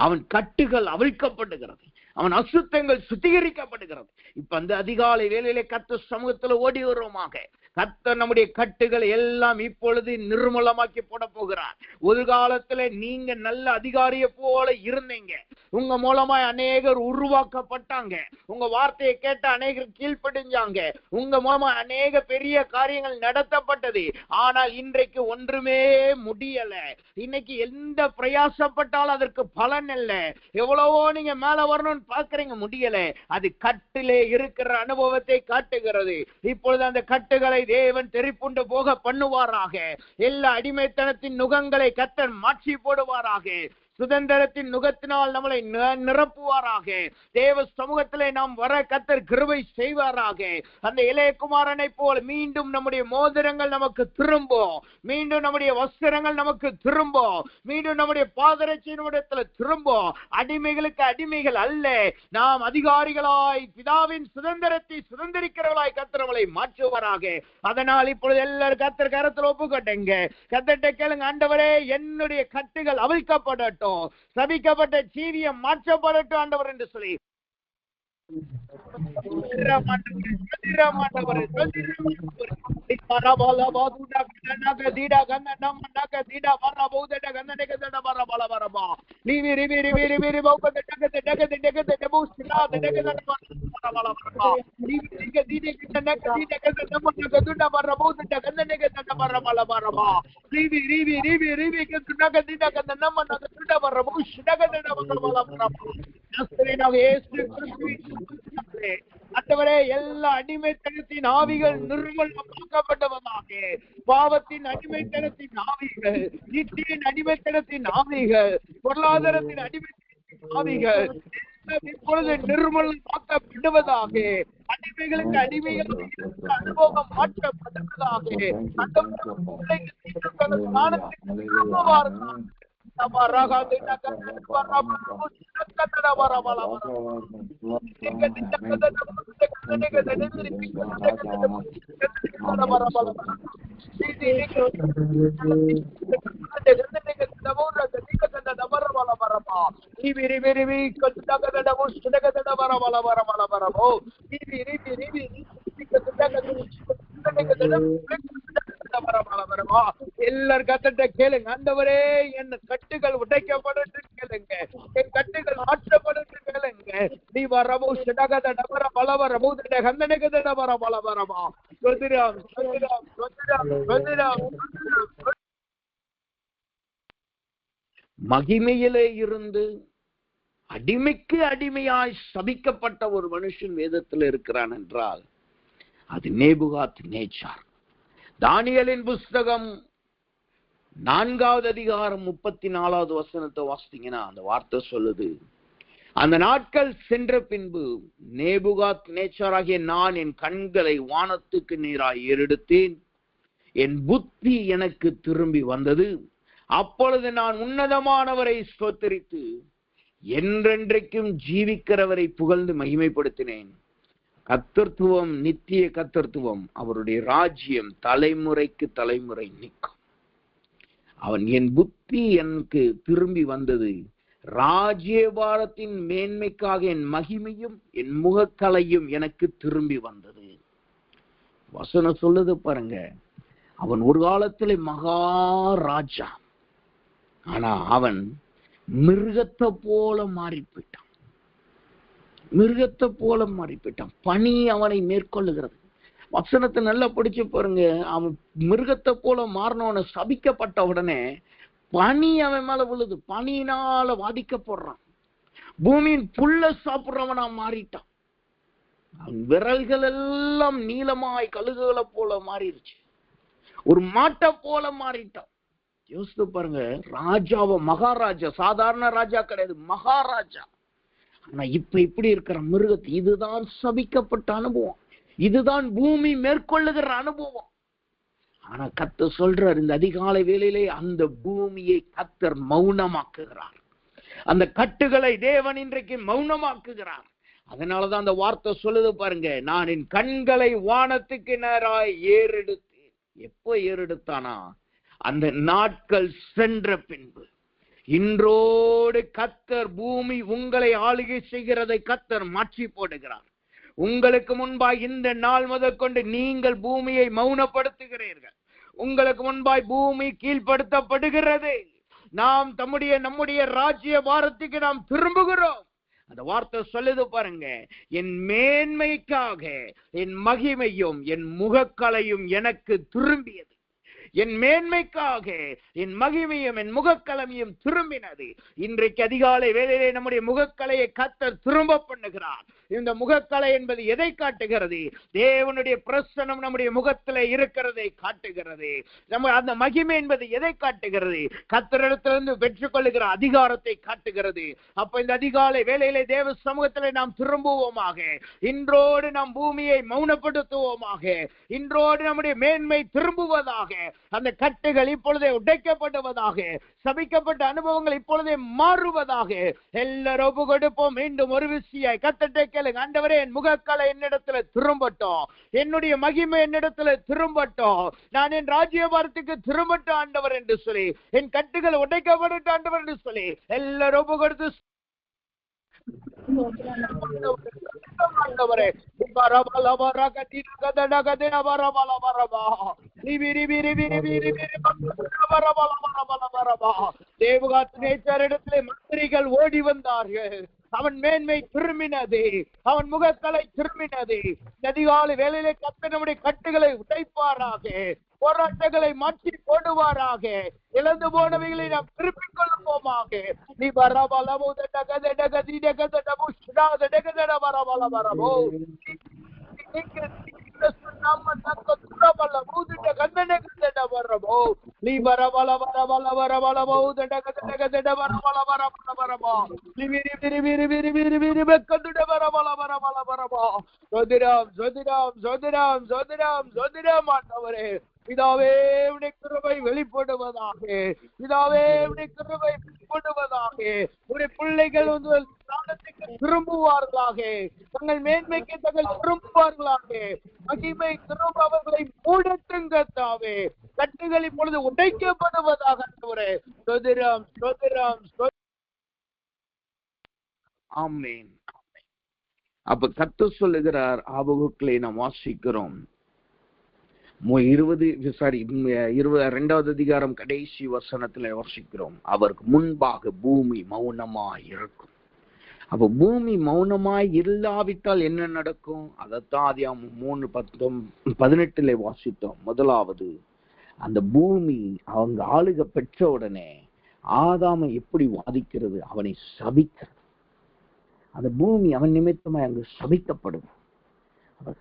அவன் கட்டுகள் அவிழ்க்கப்படுகிறது, அவன் அசுத்தங்கள் சுத்திகரிக்கப்படுகிறது. இப்ப அந்த அதிகாலை வேளையிலே கர்த்தர் சமூகத்துல ஓடி வருவோமாக. கர்த்தர் நம்முடைய கட்டுகளை எல்லாம் இப்பொழுது நிர்மூலமாக்கி போட போகிறார். ஒரு காலத்துல நீங்க நல்ல அதிகாரிய போல இருந்தீங்க, உங்க மூலமா அநேகர் உருவாக்கப்பட்டாங்க, உங்க வார்த்தையை கேட்ட அநேகர் கீழ்ப்படிஞ்சாங்க, உங்க மூலமா அநேக பெரிய காரியங்கள் நடத்தப்பட்டது. ஆனால் இன்றைக்கு ஒன்றுமே முடியல. இன்னைக்கு எந்த பிரயாசப்பட்டாலும் அதற்கு பலன் இல்லை. எவ்வளவோ நீங்க மேல வரணும்னு பாக்குறீங்க, முடியல. அது கட்டிலே இருக்கிற அனுபவத்தை காட்டுகிறது. இப்பொழுது அந்த கட்டுகளை தேவன் தெரிப்புண்டு போக பண்ணுவாராக. எல்லா அடிமைத்தனத்தின் நுகங்களை கர்த்தர் மாற்றி போடுவாராக. சுதந்திரத்தின் நுகத்தினால் நம்மளை நிரப்புவாராக. தேவ சமூகத்திலே நாம் வர கர்த்தர் கிருபை செய்வாராக. அந்த இளையகுமாரனை போல் மீண்டும் நம்முடைய மோதிரங்கள் நமக்கு திரும்பும், மீண்டும் நம்முடைய வஸ்திரங்கள் நமக்கு திரும்பும், மீண்டும் நம்முடைய பாதரட்சியினிடத்தில் திரும்பும். அடிமைகளுக்கு அடிமைகள் அல்ல, நாம் அதிகாரிகளாய் பிதாவின் சுதந்திரத்தை சுதந்திரிக்கிறவர்களாய் கர்த்தர் நம்மளை மாற்றுவாராக. அதனால் இப்பொழுது எல்லாரும் கர்த்தர் கரத்தில் ஒப்புக்கொண்டங்க. கர்த்தர்ட்ட கேளுங்க, ஆண்டவரே என்னுடைய கட்டுகள் அவிழ்க்கப்படட்டும், சபிக்கப்பட்ட ஜீவியம் மாற்றப்படட்டும் ஆண்டவர் என்று சொல்லி அந்தவரே எல்லா அடிமைத்தனத்தின் ஆவிகள் நிர்மூலமாக்கப்பட்டவதாக. பாவத்தின் அடிமைத்தனத்தின் ஆவிகள், நீட்டியின் அடிமைத்தனத்தின் ஆவிகள், பொருளாதாரத்தின் அடிமைத்தனத்தின் ஆவிகள் இப்பொழுது நிர்மூலமாக்கப்படுவதாக. அடிமைகளுக்கு அடிமைகள் அனுபவம் மாற்றப்படுவதாக. எல்லாரும் கர்த்தர்ட்ட கேளுங்க, ஆண்டவரே என் கட்டுகள் உடைக்கப்பட்டு கேளுங்க, என் கட்டுகள் மாற்றப்பட்டு கேளுங்க. நீ வரமோ சிடகத டபர பலவரமோ கந்தனகத டபர பலவரமா சொதிராம் சொதிராம் சொதிராம் சொதிராம். மகிமையிலே இருந்து அடிமைக்கு அடிமையாய் சபிக்கப்பட்ட ஒரு மனுஷன் வேதத்தில் இருக்கிறான் என்றால் அது நேபுகாத் நேச்சார். தானியேலின் புஸ்தகம் 4வது அதிகாரம் 34வது வசனத்தை வாசித்தீங்கன்னா அந்த வார்த்தை சொல்லுது, அந்த நாட்கள் சென்ற பின்பு நேபுகாத் நேச்சாராகிய நான் என் கண்களை வானத்துக்கு நேராய் ஏறெடுத்தேன், என் புத்தி எனக்கு திரும்பி வந்தது. அப்பொழுது நான் உன்னதமானவரை ஸ்தோத்திரித்து என்றென்றைக்கும் ஜீவிக்கிறவரை புகழ்ந்து மகிமைப்படுத்தினேன். கர்த்தத்துவம் நித்திய கர்த்தத்துவம், அவருடைய ராஜ்யம் தலைமுறைக்கு தலைமுறை நிற்கும். அவன் என் புத்தி எனக்கு திரும்பி வந்தது, ராஜ்யபாரத்தின் மேன்மைக்காக என் மகிமையும் என் முகக்கலையும் எனக்கு திரும்பி வந்தது. வசனம் சொல்லுது பாருங்க, அவன் ஒரு காலத்திலே மகாராஜா, ஆனா அவன் மிருகத்தை போல மாறி போயிட்டான். மிருகத்தை போல மாறி போயிட்டான். பனி அவனை மேற்கொள்ளுகிறது. வசனத்தை நல்லா படிச்சு பாருங்க. அவன் மிருகத்தை போல மாறினவனை சபிக்கப்பட்ட உடனே பனி அவன் மேல விழுது, பனியினால பாதிக்கப்படுறான். பூமியின் புல்ல சாப்பிடுறவனா மாறிட்டான். அவன் விரல்கள் எல்லாம் நீளமாய் கழுகுகளை போல மாறிடுச்சு. ஒரு மாட்டை போல மாறிட்டான். யோசித்து பாருங்க, ராஜாவை மகாராஜா, சாதாரண ராஜா கிடையாது, மகாராஜா. ஆனா இப்ப இப்படி இருக்கிற மிருகத்தை, இதுதான் சபிக்கப்பட்ட அனுபவம், இதுதான் பூமி மேற்கொள்ளுகிற அனுபவம். ஆனா கர்த்தர் சொல்றார், இந்த அதிகாலை வேளையிலே அந்த பூமியை கர்த்தர் மௌனமாக்குகிறார். அந்த கட்டுகளை தேவன் இன்றைக்கு மௌனமாக்குகிறார். அதனாலதான் அந்த வார்த்தை சொல்லுது பாருங்க, நான் என் கண்களை வானத்துக்கு நேராய் ஏறெடுத்தேன். எப்போ ஏறெடுத்தானா? அந்த நாட்கள் சென்ற பின்பு. இன்றோடு கர்த்தர் பூமி உங்களை ஆளுகை செய்கிறதை கர்த்தர் மாற்றி போடுகிறார். உங்களுக்கு முன்பாய் இந்த நாள் முதற்கொண்டு நீங்கள் பூமியை மௌனப்படுத்துகிறீர்கள். உங்களுக்கு முன்பாய் பூமி கீழ்ப்படுத்தப்படுகிறது. நாம் நம்முடைய ராஜ்ய பாரத்துக்கு நாம் திரும்புகிறோம். அந்த வார்த்தை சொல்லுது பாருங்க, என் மேன்மைக்காக என் மகிமையும் என் முகக்கலையும் எனக்கு திரும்பியது. என் மேன்மைக்காக என் மகிமையும் என் முகக்கலமையும் திரும்பினது. இன்றைக்கு அதிகாலை வேளையிலே நம்முடைய முகக்கலையை கர்த்தர் திரும்ப பண்ணுகிறார். இந்த முகக்கலை என்பது எதை காட்டுகிறது? தேவனுடைய பிரசன்னம் நம்முடைய முகத்திலே இருக்கிறதை காட்டுகிறது. நம்ம அந்த மகிமை என்பது எதை காட்டுகிறது? கர்த்தரிடத்திலிருந்து பெற்றுக்கொள்ளுகிற அதிகாரத்தை காட்டுகிறது. அப்ப இந்த அதிகாலை வேளையிலே தேவ சமூகத்திலே நாம் திரும்புவோமாக. இன்றோடு நாம் பூமியை மௌனப்படுத்துவோமாக. இன்றோடு நம்முடைய மேன்மை திரும்புவதாக. அந்த கட்டுகள் இப்பொழுதே உடைக்கப்படுவதாக. சபிக்கப்பட்ட அனுபவங்கள் இப்பொழுதே மாறுவதாக. எல்லாரும் ஒப்பு கொடுப்போம். மீண்டும் ஒரு விஷயம் கர்த்தரை கேளுங்க. ஆண்டவரே, என் முகக்கலை என்னிடத்துல திரும்பட்டும், என்னுடைய மகிமை என்னிடத்துல திரும்பட்டும், நான் என் ராஜ்யபாரத்துக்கு திரும்பட்டும் ஆண்டவர் என்று சொல்லி, என் கட்டுகள் உடைக்கப்படட்டும் ஆண்டவர் என்று சொல்லி எல்லாரும் ஒப்பு கொடுத்து மந்திரிகள் ஓடி வந்தார்கள். அவன் மேன்மை திரும்பினது, அவன் முகக்கலை திரும்பினது. அதிகாலை வேளையிலே கர்த்தர் நம்முடைய கட்டுகளை உடைப்பாராக, போராட்டங்களை மாற்றி போடுவாராக, இழந்து போனவைகளை நாம் திருப்பிக் கொள்ளுவோமாக. நீ வரபலமோ பிதாவே உடைய கிருபை வெளிப்படுவதாக. பிதாவே உடைய கிருபை வெளிப்படுவதாக. உடைய பிள்ளைகள் ஸ்தானத்துக்கு திரும்புவார்களாக. தங்கள் மேன்மைக்கு தங்கள் திரும்புவார்களாக. மகிமை திரும்ப அவர்களை மூடட்டுங்க தாவே. கட்டுகள் இப்பொழுது உடைக்கப்படுவதாக. சோதிரம் சோதிரம். ஆமென். அப்ப கர்த்தர் சொல்லுகிறார், ஆபகுக்களை நாம் வாசிக்கிறோம் 22வது அதிகாரம் கடைசி வசனத்துல வாசிக்கிறோம். அவருக்கு முன்பாக பூமி மௌனமாய் இருக்கும். அப்ப பூமி மௌனமாய் இல்லாவிட்டால் என்ன நடக்கும்? அதைத்தான் ஆதியாகமம் 3:18 வாசித்தோம். முதலாவது, அந்த பூமி அவங்க ஆளுக பெற்ற உடனே ஆதாமை எப்படி வாதிக்கிறது? அவனை சபிக்கிறது. அந்த பூமி அவன் நிமித்தமாய் அங்கு சபிக்கப்படுது.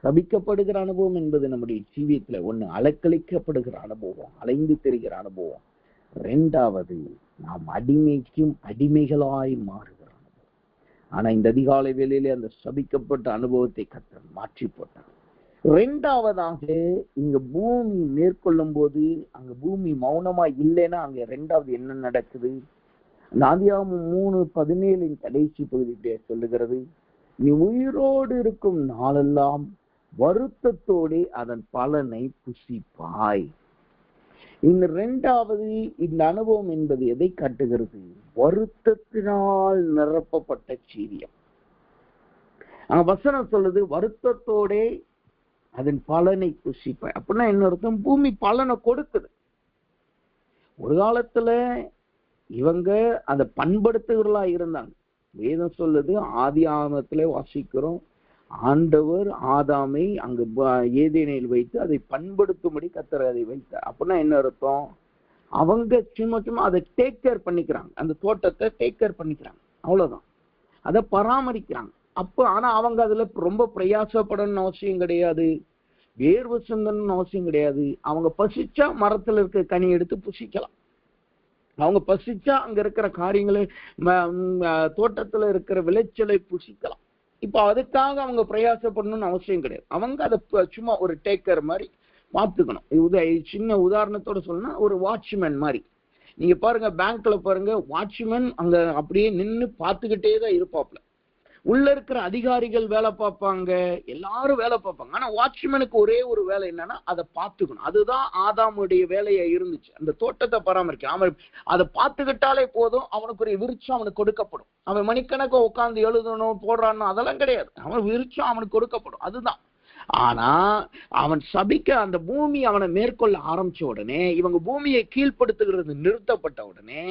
சபிக்கப்படுகிற அனுபவம் என்பது நம்முடைய ஜீவியத்துல ஒண்ணு அலக்களிக்கப்படுகிற அனுபவம், அலைந்து தெரிகிற அனுபவம். 2வது, நாம் அடிமைகளாய் மாறுகிற அனுபவம். ஆனா இந்த அதிகாலை வேளையிலே அந்த சபிக்கப்பட்ட அனுபவத்தை கர்த்தர் மாற்றி போட்டார். 2வதாக, இங்க பூமி மேற்கொள்ளும் போது அங்க பூமி மௌனமா இல்லைன்னா அங்க 2வது என்ன நடக்குது? ஆதியாகமம் 3:17 கடைசி பகுதி இப்படியே சொல்லுகிறது, நீ உயிரோடு இருக்கும் நாளெல்லாம் வருத்தத்தோடு அதன் பலனை புசிப்பாய். இந்த 2வது இந்த அனுபவம் என்பது எதை காட்டுகிறது? வருத்தத்தினால் நிரப்பப்பட்ட சீரியம். வசனம் சொல்லுது, வருத்தத்தோட அதன் பலனை புசிப்பாய். அப்படின்னா என்ன அர்த்தம்? பூமி பலனை கொடுக்குது. ஒரு காலத்துல இவங்க அதை பண்படுத்துகிறா இருந்தாங்க. வேதம் சொல்லுது, ஆதி ஆகமத்திலே வாசிக்கிறோம், ஆண்டவர் ஆதாமை அங்கு ஏதேனில் வைத்து அதை பண்படுத்தும்படி கர்த்தர் அதை வைத்தார். அப்படின்னா என்ன அர்த்தம்? அவங்க சும்மா அதை டேக் கேர் பண்ணிக்கிறாங்க, அந்த தோட்டத்தை டேக் கேர் பண்ணிக்கிறாங்க, அவ்வளவுதான். அதை பராமரிக்கிறாங்க. ஆனா அவங்க அதுல ரொம்ப பிரயாசப்படணும்னு அவசியம் கிடையாது, வேர்வு சிந்தணும்னு அவசியம் கிடையாது. அவங்க பசிச்சா மரத்துல இருக்க கனி எடுத்து புசிக்கலாம். அவங்க பசிச்சா அங்க இருக்கிற காரியங்களை, தோட்டத்துல இருக்கிற விளைச்சலை புசிக்கலாம். இப்ப அதுக்காக அவங்க பிரயாசப்படணும்னு அவசியம் கிடையாது. அவங்க அதை சும்மா ஒரு டேக்கர் மாதிரி பார்த்துக்கணும். சின்ன உதாரணத்தோட சொல்லணும்னா, ஒரு வாட்ச்மேன் மாதிரி. நீங்க பாருங்க, பேங்க்ல பாருங்க, வாட்ச்மேன் அங்க அப்படியே நின்று பார்த்துக்கிட்டே தான் இருப்பாப்ல. உள்ள இருக்கிற அதிகாரிகள் வேலை பார்ப்பாங்க, எல்லாரும் வேலை பார்ப்பாங்க. ஆனா வாட்ச்மேனுக்கு ஒரே ஒரு வேலை என்னன்னா, அதை பார்த்துக்கணும். அதுதான் ஆதாமுடைய வேலையா இருந்துச்சு, அந்த தோட்டத்தை பராமரிக்க. அவன் அதை பார்த்துக்கிட்டாலே போதும், அவனுக்கு ஒரு விருட்சம் அவனுக்கு கொடுக்கப்படும். அவன் மணிக்கணக்க உட்கார்ந்து எழுதணும் போடுறான்னு அதெல்லாம் கிடையாது. அவன் விருட்சம் அவனுக்கு கொடுக்கப்படும், அதுதான். ஆனா அவன் சபிக்க அந்த பூமி அவனை மேற்கொள்ள ஆரம்பிச்ச உடனே, இவங்க பூமியை கீழ்ப்படுத்துகிறது நிறுத்தப்பட்ட உடனே,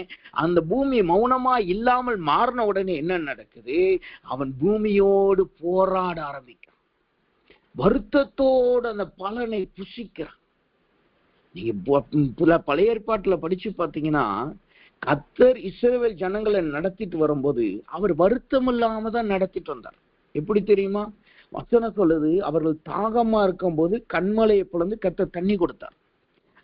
அந்த பூமி மௌனமா இல்லாமல் மாறின உடனே என்ன நடக்குது? அவன் பூமியோடு போராட ஆரம்பிக்கிறான். வருத்தத்தோடு அந்த பலனை புசிக்கிறான். நீங்க பழைய ஏற்பாட்டுல படிச்சு பாத்தீங்கன்னா, கர்த்தர் இஸ்ரவேல் ஜனங்களை நடத்திட்டு வரும்போது அவர் வருத்தம் இல்லாம தான் நடத்திட்டு வந்தார். எப்படி தெரியுமா? வசனம் சொல்லுது, அவர்கள் தாகமா இருக்கும் போது கண்மலையை பிளந்து கர்த்தர் தண்ணி கொடுத்தார்.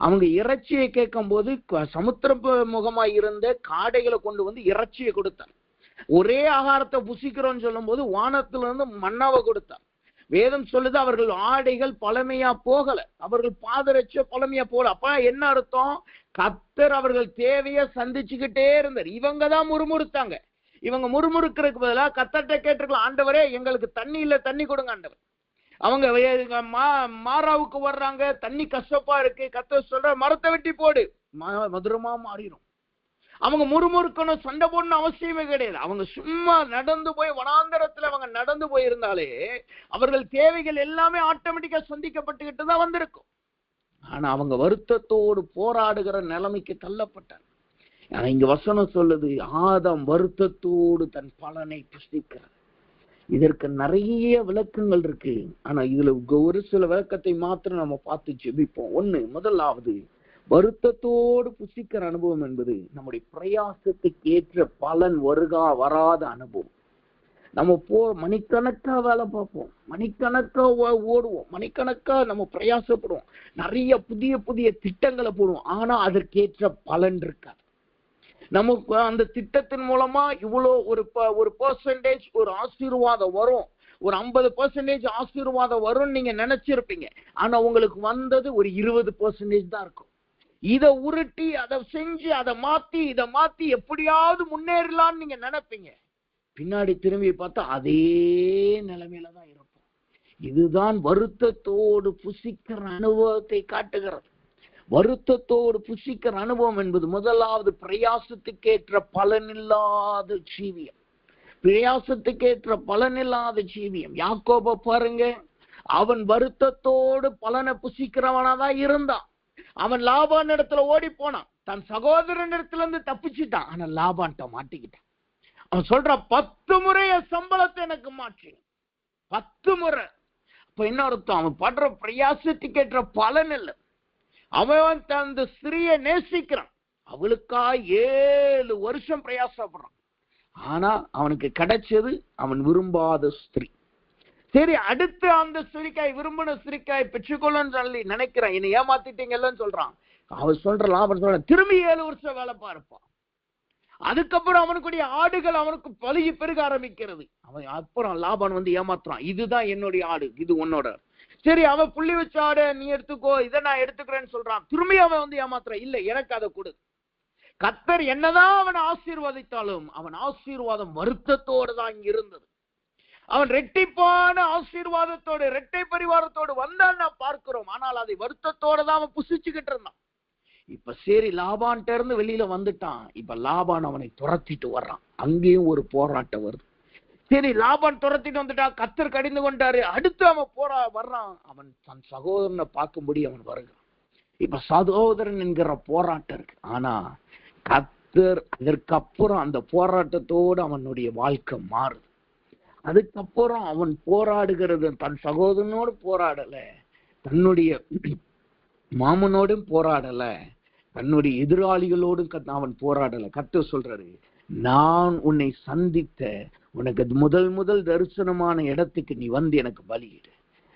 அவங்க இறைச்சியை கேட்கும் போது சமுத்திர முகமாய் இருந்த காடைகளை கொண்டு வந்து இறைச்சியை கொடுத்தார். ஒரே ஆகாரத்தை புசிக்கிறோம்னு சொல்லும் போது வானத்துல இருந்து மன்னாவை கொடுத்தார். வேதம் சொல்லுது, அவர்கள் ஆடைகள் பழமையா போகல, அவர்கள் பாதரட்ச பழமையா போகல. அப்ப என்ன அர்த்தம்? கர்த்தர் அவர்கள் தேவையை சந்திச்சுக்கிட்டே இருந்தார். இவங்க தான் முறுமுறுத்தாங்க. இவங்க முறுமுறுக்கிறதுக்கு பதிலாக கர்த்தர்ட்ட கேட்டிருக்கலாம், ஆண்டவரே எங்களுக்கு தண்ணி இல்ல, தண்ணி கொடுங்க ஆண்டவர். அவங்க மாறாவுக்கு வர்றாங்க, தண்ணி கஷ்டப்பா இருக்கு. கர்த்தர் சொல்ற, மரத்தை வெட்டி போடு, மதுரமா மாறிடும். அவங்க முறுமுறுக்கணும், சண்டை போடணும் அவசியமே கிடையாது. அவங்க சும்மா நடந்து போய் வனாந்தரத்துல அவங்க நடந்து போயிருந்தாலே அவர்கள் தேவைகள் எல்லாமே ஆட்டோமேட்டிக்கா சந்திக்கப்பட்டுக்கிட்டு தான் வந்திருக்கும். ஆனா அவங்க வருத்தத்தோடு போராடுகிற நிலைமைக்கு தள்ளப்பட்டார். ஆனா இங்க வசனம் சொல்லுது, ஆதாம் வருத்தத்தோடு தன் பலனை புசிக்கிறார். இதற்கு நிறைய விளக்கங்கள் இருக்கு. ஆனா இதுல ஒரு சில விளக்கத்தை மாத்திரம் நம்ம பார்த்து ஜெபிப்போம். முதலாவது, வருத்தத்தோடு புசிக்கிற அனுபவம் என்பது நம்முடைய பிரயாசத்துக்கு ஏற்ற பலன் வராத அனுபவம். நம்ம மணிக்கணக்கா வேலை பார்ப்போம், மணிக்கணக்கா ஓடுவோம், மணிக்கணக்கா நம்ம பிரயாசப்படுவோம், நிறைய புதிய புதிய திட்டங்களை போடுவோம். ஆனா அதற்கேற்ற பலன் இருக்காது. நமக்கு அந்த திட்டத்தின் மூலமா இவ்வளோ ஒரு பெர்சன்டேஜ் ஒரு ஆசீர்வாதம் வரும், ஒரு 50% ஆசீர்வாதம் வரும்னு நீங்க நினைச்சிருப்பீங்க. ஆனா உங்களுக்கு வந்தது ஒரு 20% தான் இருக்கும். இதை உருட்டி அதை செஞ்சு அதை மாத்தி இதை மாத்தி எப்படியாவது முன்னேறலாம்னு நீங்க நினைப்பீங்க. பின்னாடி திரும்பி பார்த்தா அதே நிலைமையில தான் இருப்போம். இதுதான் வருத்தத்தோடு புசிக்கிற அனுபவத்தை காட்டுகிறது. வருத்தத்தோடு புசிக்கிற அனுபவம் என்பது முதலாவது பிரயாசத்துக்கேற்ற பலனில்லாத ஜீவியம். பிரயாசத்துக்கேற்ற பலனில்லாத ஜீவியம். யாக்கோபை பாருங்க, அவன் வருத்தத்தோடு பலனை புசிக்கிறவனாதான் இருந்தான். அவன் லாபான் இடத்துல ஓடி போனான், தன் சகோதரன் இடத்துல இருந்து தப்பிச்சுட்டான். ஆனா லாபான்ட்ட மாட்டிக்கிட்டான். அவன் சொல்றான், 10 முறை என் சம்பளத்தை எனக்கு மாற்றி, 10 முறை. அப்ப என்ன அர்த்தம்? அவன் படுற பிரயாசத்துக்கேற்ற பலன் இல்லை. அவன் அந்த ஸ்திரியை நேசிக்கிறான், அவளுக்கா 7 வருஷம் பிரயாசப்படுறான். ஆனா அவனுக்கு கிடைச்சது அவன் விரும்பாத ஸ்திரீ. சரி, அடுத்து அந்த ஸ்திரிக்காய் விரும்பின ஸ்திரிக்காய் பெற்றுக்கொள்ளன்னு சொல்லி நினைக்கிறான். என்னை ஏமாத்திட்டீங்கன்னு சொல்றான். அவன் சொல்றான், திரும்பி 7 வருஷம் வேலை பார்ப்பான். அதுக்கப்புறம் அவனுக்குடைய ஆடுகள் அவனுக்கு பழுகி பெருக ஆரம்பிக்கிறது. அவன் அப்புறம் லாபான் வந்து ஏமாத்துறான், இதுதான் என்னுடைய ஆடு, இது உன்னோட. சரி, அவன் புள்ளி வச்ச ஆடு நீ எடுத்துக்கோ, இதை நான் எடுத்துக்கிறேன்னு சொல்றான். திரும்பி அவன் வந்து ஏமாத்துறான், இல்ல எனக்கு அதை கொடு. கர்த்தர் என்னதான் அவன் ஆசீர்வதித்தாலும் அவன் ஆசீர்வாதம் வருத்தத்தோடு தான் இங்க இருந்தது. அவன் ரெட்டிப்பான ஆசீர்வாதத்தோடு இரட்டை பரிவாரத்தோடு வந்தான் நான் பார்க்கிறோம். ஆனால் அதை வருத்தத்தோடு தான் அவன் புசிச்சுக்கிட்டு இருந்தான். இப்ப சரி, லாபான்ட்ட இருந்து வெளியில வந்துட்டான். இப்ப லாபான் அவனை துரத்திட்டு வர்றான். அங்கேயும் ஒரு போராட்டம் வருது. சரி, லாபான் துரத்திட்டு வந்துட்டா, கர்த்தர் கடிந்து கொண்டாரு. அடுத்து அவன் வர்றான். அவன் தன் சகோதரனை பார்க்கும்படி அவன் வருகிறான். இப்ப சகோதரன் என்கிற போராட்டம் இருக்கு. ஆனா கர்த்தர் அதற்கப்புறம் அந்த போராட்டத்தோடு அவனுடைய வாழ்க்கை மாறுது. அதுக்கப்புறம் அவன் போராடுகிறது தன் சகோதரனோடு போராடல, தன்னுடைய மாமனோடும் போராடல, தன்னுடைய எதிராளிகளோடும் அவன் போராடல. கர்த்தர் சொல்றாரு, நான் உன்னை சந்தித்த உனக்கு முதல் தரிசனமான இடத்துக்கு நீ வந்து எனக்கு பலியிடு.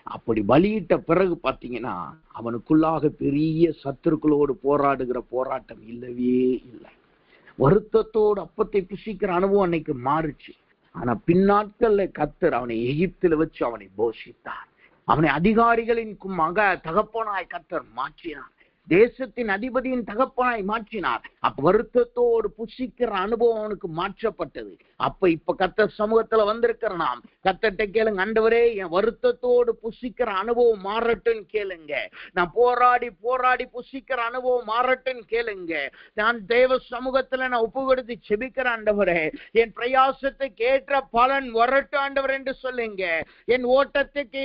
அப்படி பலியிட்ட பிறகு பாத்தீங்கன்னா அவனுக்குள்ளாக பெரிய சத்துருக்களோடு போராடுகிற போராட்டம் இல்லவே இல்லை. வருத்தத்தோடு அப்பத்தை புசிக்கிற அனுபவம் அன்னைக்கு மாறுச்சு. ஆனா பின்னாட்கள்ல கர்த்தர் அவனை எகிப்தில வச்சு அவனை போஷித்தார். அவனை அதிகாரிகளின் தகப்பனாய் கர்த்தர் மாற்றினார். தேசத்தின் அதிபதியின் தகப்பனாய் மாற்றினார். அப்ப வருத்தத்தோடு புசிக்கிற அனுபவம் அவனுக்கு மாற்றப்பட்டது. அப்ப இப்ப கர்த்தர் சமூகத்துல வந்திருக்கிற நாம் கர்த்தர்ட்ட கேளுங்க, ஆண்டவரே என் வருத்தத்தோடு புசிக்கிற அனுபவம் மாறட்டுன்னு கேளுங்க. நான் போராடி புசிக்கிற அனுபவம் மாறட்டுன்னு கேளுங்க. நான் தேவ சமூகத்துல நான் ஒப்பு கொடுத்து செபிக்கிற ஆண்டவரே, என் பிரயாசத்துக்கு ஏற்ற பலன் வரட்டும் ஆண்டவர் என்று சொல்லுங்க. என் ஓட்டத்துக்கு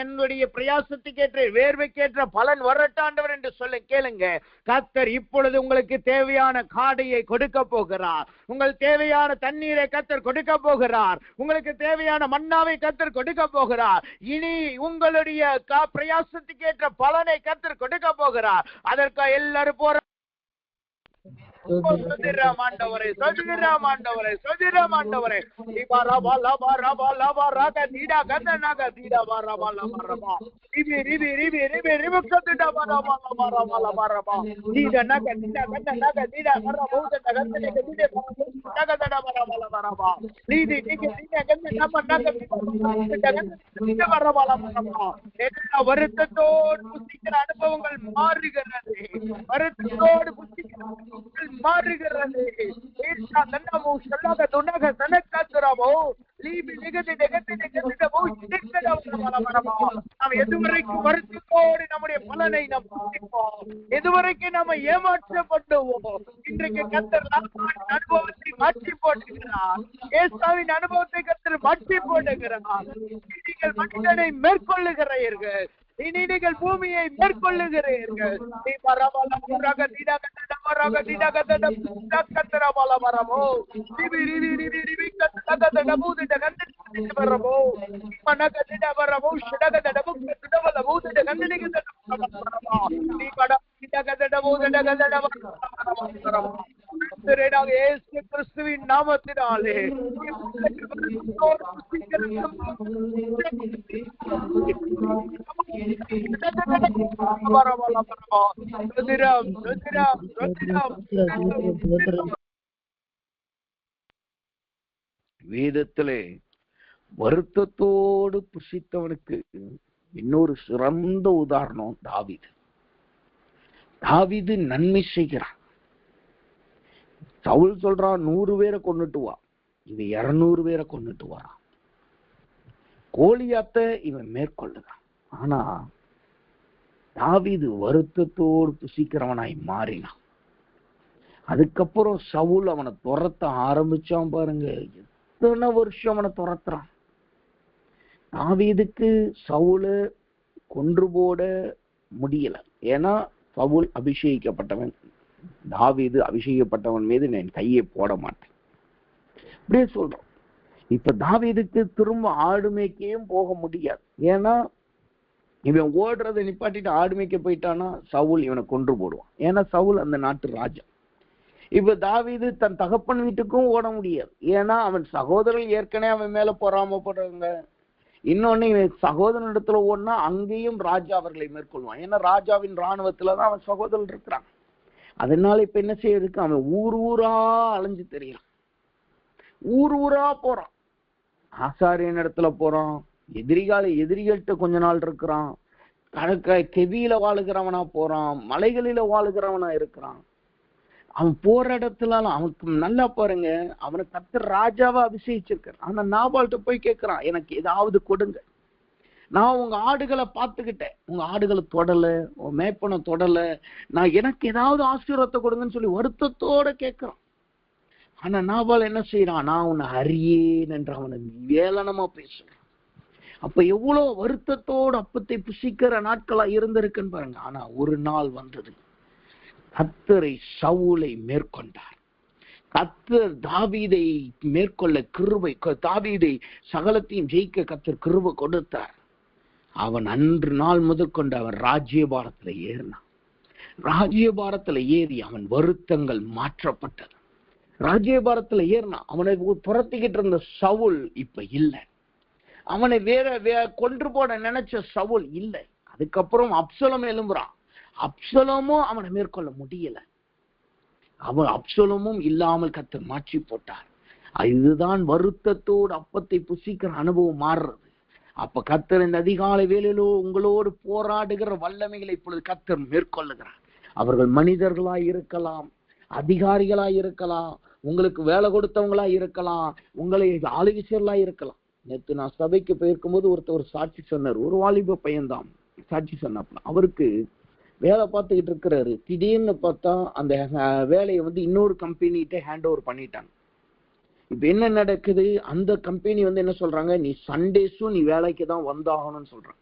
என்னுடைய பிரயாசத்துக்கு ஏற்ற வேர்வைக்கேற்ற பலன் வரட்டும் ஆண்டவர் என்று கேளுங்க. கர்த்தர் இப்பொழுது உங்களுக்கு தேவையான காடையை கொடுக்க போகிறார். உங்கள் தேவையான தண்ணீரை கர்த்தர் கொடுக்க போகிறார். உங்களுக்கு தேவையான மன்னாவை கர்த்தர் கொடுக்க போகிறார். இனி உங்களுடைய பிரயாசத்துக்கு ஏற்ற பலனை கர்த்தர் கொடுக்க போகிறார். அதற்காக எல்லாரும் போற ஆண்டவரே வருத்தத்தோடு புசிக்கிற அனுபவங்கள் மாறுகிறது. வருத்தத்தோடு புசிக்கிற மாறுகிறது. எதுவரைக்கும் வருத்தத்தோடு நம்முடைய பலனை நாம் புசிப்போம், எதுவரைக்கும் நம்ம ஏமாற்றப்படுவோம். இன்றைக்கு கர்த்தர் அனுபவத்தை மாற்றி போட்டுகிறார். ஏசாவின் அனுபவத்தை கர்த்தர் மாற்றி போட்டுகிறார். நீங்கள் மனிதனை மேற்கொள்ளுகிறீர்கள், இனி நீங்கள் பூமியை மேற்கொள்ளுகிறீர்கள். கிறிஸ்துவின் நாமத்தினாலே வேதத்திலே வருத்தத்தோடு புசித்தவனுக்கு இன்னொரு சிறந்த உதாரணம் தாவீது. தாவீது நன்மை செய்கிறான். சவுல் சொல்றான் 100 பேரை கொன்னுட்டு வா, இவன் 200 பேரை கொன்னுட்டு வரான். கோலியாத்தை இவன் மேற்கொள்ளுறான். ஆனா தாவீது வருத்தத்தோடு புசிக்கிறவனாய் மாறினான். அதுக்கப்புறம் சவுல் அவனை துரத்த ஆரம்பிச்சான். பாருங்க, எத்தனை வருஷம் அவனை துரத்துறான். தாவீதுக்கு சவுல கொன்று போட முடியல. ஏன்னா சவுல் அபிஷேகிக்கப்பட்டவன், தாவீது அபிஷேகிக்கப்பட்டவன் மீது நான் கையை போட மாட்டேன் அப்படியே சொல்றான். இப்ப தாவீதுக்கு திரும்ப ஆடு மேய்க்கையும் போக முடியாது. ஏன்னா இவன் ஓடுறதை நிப்பாட்டிட்டு ஆடு மேய்க்க போயிட்டானா சவுல் இவனை கொன்று போடுவான். ஏன்னா சவுல் அந்த நாட்டு ராஜா. இப்ப தாவீது தன் தகப்பன் வீட்டுக்கும் ஓட முடியாது. ஏன்னா அவன் சகோதரர்கள் ஏற்கனவே அவன் மேல பொறாமப்படுறாங்க. இன்னொன்னு சகோதரன் இடத்துல ஓடினா அங்கேயும் ராஜா அவர்களை மேற்கொள்வான். ஏன்னா ராஜாவின் இராணுவத்துலதான் அவன் சகோதரன் இருக்கிறான். அதனால இப்ப என்ன செய்யறதுக்கு அவன் ஊர் ஊரா அலைஞ்சு தெரியறான், ஊர் ஊரா போறான். ஆசாரியன் இடத்துல போறான், எதிரிகள்கிட்ட கொஞ்ச நாள் இருக்கிறான், கெவியில வாழுகிறவனா போறான், மலைகளில வாழுகிறவனா இருக்கிறான். அவன் போற இடத்துல அவனுக்கு நல்லா பாருங்க, அவனை கர்த்தர் ராஜாவா அபிஷேகிச்சிருக்கார். ஆனா நாபால்கிட்ட போய் கேட்கிறான், எனக்கு ஏதாவது கொடுங்க, நான் உங்க ஆடுகளை பார்த்துக்கிட்டேன், உங்க ஆடுகளை தொடல, உங்க மேய்ப்பனை தொடல, நான் எனக்கு ஏதாவது ஆசீர்வாதத்தை கொடுங்கன்னு சொல்லி வருத்தத்தோட கேட்கிறான். ஆனா நாபால் என்ன செய்யறான், நான் உன்னை அறியேன் என்று அவனை வேலனமா பேசுறான். அப்ப எவ்வளவு வருத்தத்தோடு அப்பத்தை புசிக்கிற நாட்களா இருந்திருக்குன்னு பாருங்க. ஆனா ஒரு நாள் வந்தது, கர்த்தரை சவுலை மேற்கொண்டார். கர்த்தர் தாவீதை மேற்கொள்ள கிருபை, தாவீதை சகலத்தையும் ஜெயிக்க கர்த்தர் கிருபை கொடுத்தார். அவன் அன்று நாள் முதற்கொண்டு அவன் ராஜ்யபாரத்துல ஏறினான். ராஜ்யபாரத்துல ஏறி அவன் வருத்தங்கள் மாற்றப்பட்டது. ராஜ்யபாரத்துல ஏறினான். அவனை துரத்திக்கிட்டு இருந்த சவுல் இப்ப இல்லை. அவனை வேற கொன்று போட நினைச்ச சவுல் இல்லை. அதுக்கப்புறம் அப்சலோம் எழும்புறான். அப்சலோமும் அவனை மேற்கொள்ள முடியல. அவன் அப்சலோமும் இல்லாமல் கர்த்தர் மாற்றி போட்டார். இதுதான் வருத்தத்தோடு அப்பத்தை புசிக்கிற அனுபவம் மாறுறது. அப்ப கர்த்தர் இந்த அதிகாலை வேளையிலோ உங்களோடு போராடுகிற வல்லமைகளை இப்பொழுது கர்த்தர் மேற்கொள்ளுகிறார். அவர்கள் மனிதர்களாய் இருக்கலாம், அதிகாரிகளாய் இருக்கலாம், உங்களுக்கு வேலை கொடுத்தவங்களா இருக்கலாம், உங்களை ஆளுவிசர்களாய் இருக்கலாம். நேற்று நான் சபைக்கு போயிருக்கும் போது ஒருத்தர் சாட்சி சொன்னார். ஒரு வாலிப பையன்தான் சாட்சி சொன்னாப்ல. அவருக்கு வேலை பார்த்துக்கிட்டு இருக்கிறாரு. திடீர்னு பார்த்தா அந்த வேலையை இன்னொரு கம்பெனிகிட்ட ஹேண்ட் ஓவர் பண்ணிட்டாங்க. இப்ப என்ன நடக்குது, அந்த கம்பெனி என்ன சொல்றாங்க, நீ சண்டேஸும் நீ வேலைக்கு தான் வந்தாகணும்னு சொல்றாங்க.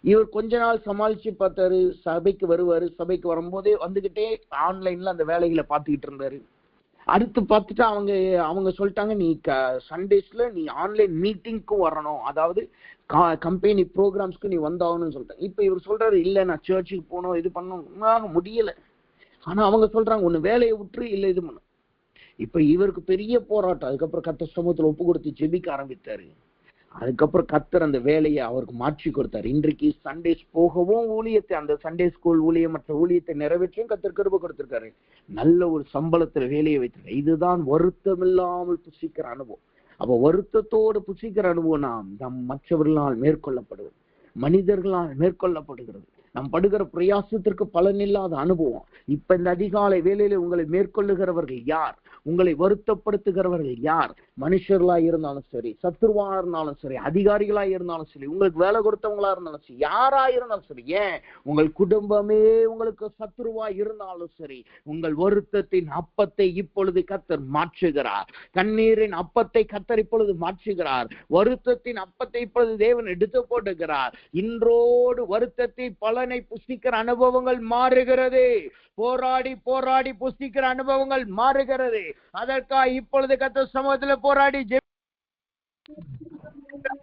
இவர் கொஞ்ச நாள் சமாளிச்சு பார்த்தாரு, சபைக்கு வருவாரு, சபைக்கு வரும்போதே வந்துகிட்டே ஆன்லைன்ல அந்த வேலைகளை பார்த்துக்கிட்டு இருந்தாரு. அடுத்து பார்த்துட்டு அவங்க சொல்லிட்டாங்க, நீ சண்டேஸ்ல நீ ஆன்லைன் மீட்டிங்க்கும் வரணும், அதாவது கம்பெனி ப்ரோக்ராம்ஸ்க்கு நீ வந்தாகணும்னு சொல்லிட்டாங்க. இப்ப இவர் சொல்றாரு, இல்ல நான் சர்ச்சுக்கு போகணும், இது பண்ணணும், முடியல. ஆனா அவங்க சொல்றாங்க, ஒண்ணு வேலையை விட்டுரு, இல்ல இது பண்ணு. இப்ப இவருக்கு பெரிய போராட்டம். அதுக்கப்புறம் கர்த்தர் சமூகத்துல ஒப்பு கொடுத்து ஜெபிக்க ஆரம்பித்தாரு. அதுக்கப்புறம் கர்த்தர் அந்த வேலையை அவருக்கு மாற்றி கொடுத்தாரு. இன்றைக்கு சண்டேஸ் போகவும் ஊழியத்தை, அந்த சண்டே ஸ்கூல் ஊழியம் மற்ற ஊழியத்தை நிறைவேற்றியும் கர்த்தர் கிருபை கொடுத்திருக்காரு. நல்ல ஒரு சம்பளத்துல வேலையை வைத்திருக்காரு. இதுதான் வருத்தம் இல்லாமல் புசிக்கிற அனுபவம். அப்ப வருத்தத்தோடு புசிக்கிற அனுபவம் நம் மற்றவர்களால் மேற்கொள்ளப்படுவது, மனிதர்களால் மேற்கொள்ளப்படுகிறது. நம் படுகிற பிரயாசத்திற்கு பலனில்லாத அனுபவம். இப்ப இந்த அதிகாலை வேலையில உங்களை மேற்கொள்ளுகிறவர்கள் யார்? உங்களை வருத்தப்படுத்துகிறவர்கள் யார்? மனுஷர்களா இருந்தாலும் சரி, சத்துருவா இருந்தாலும் சரி, அதிகாரிகளா இருந்தாலும் சரி, உங்களுக்கு வேலை கொடுத்தவங்களா இருந்தாலும் சரி, யாரா இருந்தாலும் சரி, ஏன் உங்கள் குடும்பமே உங்களுக்கு சத்துருவா இருந்தாலும் சரி, உங்கள் வருத்தத்தின் அப்பத்தை இப்பொழுது கர்த்தர் மாற்றுகிறார். கண்ணீரின் அப்பத்தை கர்த்தர் இப்பொழுது மாற்றுகிறார். வருத்தத்தின் அப்பத்தை இப்பொழுது தேவன் எடுத்து போட்டுகிறார். இன்றோடு வருத்தத்தை பலனை புசிக்கிற அனுபவங்கள் மாறுகிறது. போராடி போராடி புசிக்கிற அனுபவங்கள் மாறுகிறது. அதற்காக இப்பொழுது கர்த்தர் சமூகத்துல போராடி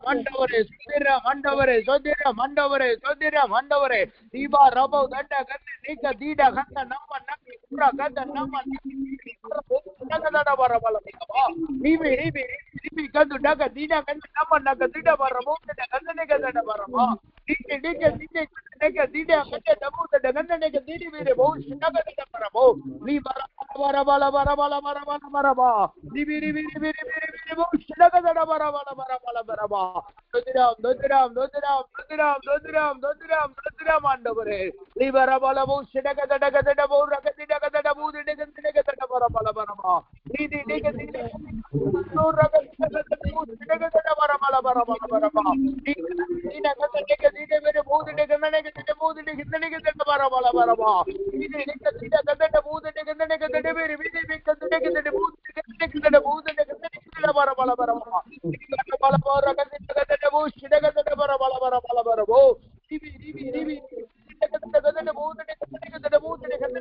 மண்டவரே சுதிரம், மண்டவரே சுதிரம், மண்டவரே சுதிரம், மண்டவரே தீபா ரபோ கண்ட கண்ட நீக்க தீட கண்ட நம்ம நம்பி புறா கண்ட நம்ம நகதட வரவல நீவி நீவி நீவி கண்டு நக தீட கண்ட நம்ம நக தீட வரமோ கண்ட நகதட வரமோ நீக்க நீக்க தீட நக தீட கண்ட நம்ம கண்ட நக தீட வீரே போ நகதட வரமோ நீ வரவல வரவல வரவல வரவா நீவி நீவி நீவி நீவி போ நகதட வரவல வரவல வரவா தோதிராம் தோதிராம் தோதிராம் தோதிராம் தோதிராம் தோதிராம் தோதிராம் ஆண்டவரே நீ வரவல போ நகதட கதட போ ரகதிட கதட போ நகதட கதட வரவல வரவா நீ நீ நகதிட நோ ரகதிட போ நகதட வரவல வரவல வரவா நீ நகதட கதட வேற போ நகதட போ நகதட வரவல வரவா நீ நகதிட கதட போ நகதட கதட வேற விதி கதட கதட போ நகதட போ நகதட வரவல வரவா நீ வரவல போ ரகதிட கதட போ நகதட வரவல வரவல வரவோ நீவி நீவி நீவி நகதட கதட போ நகதட போ நகதட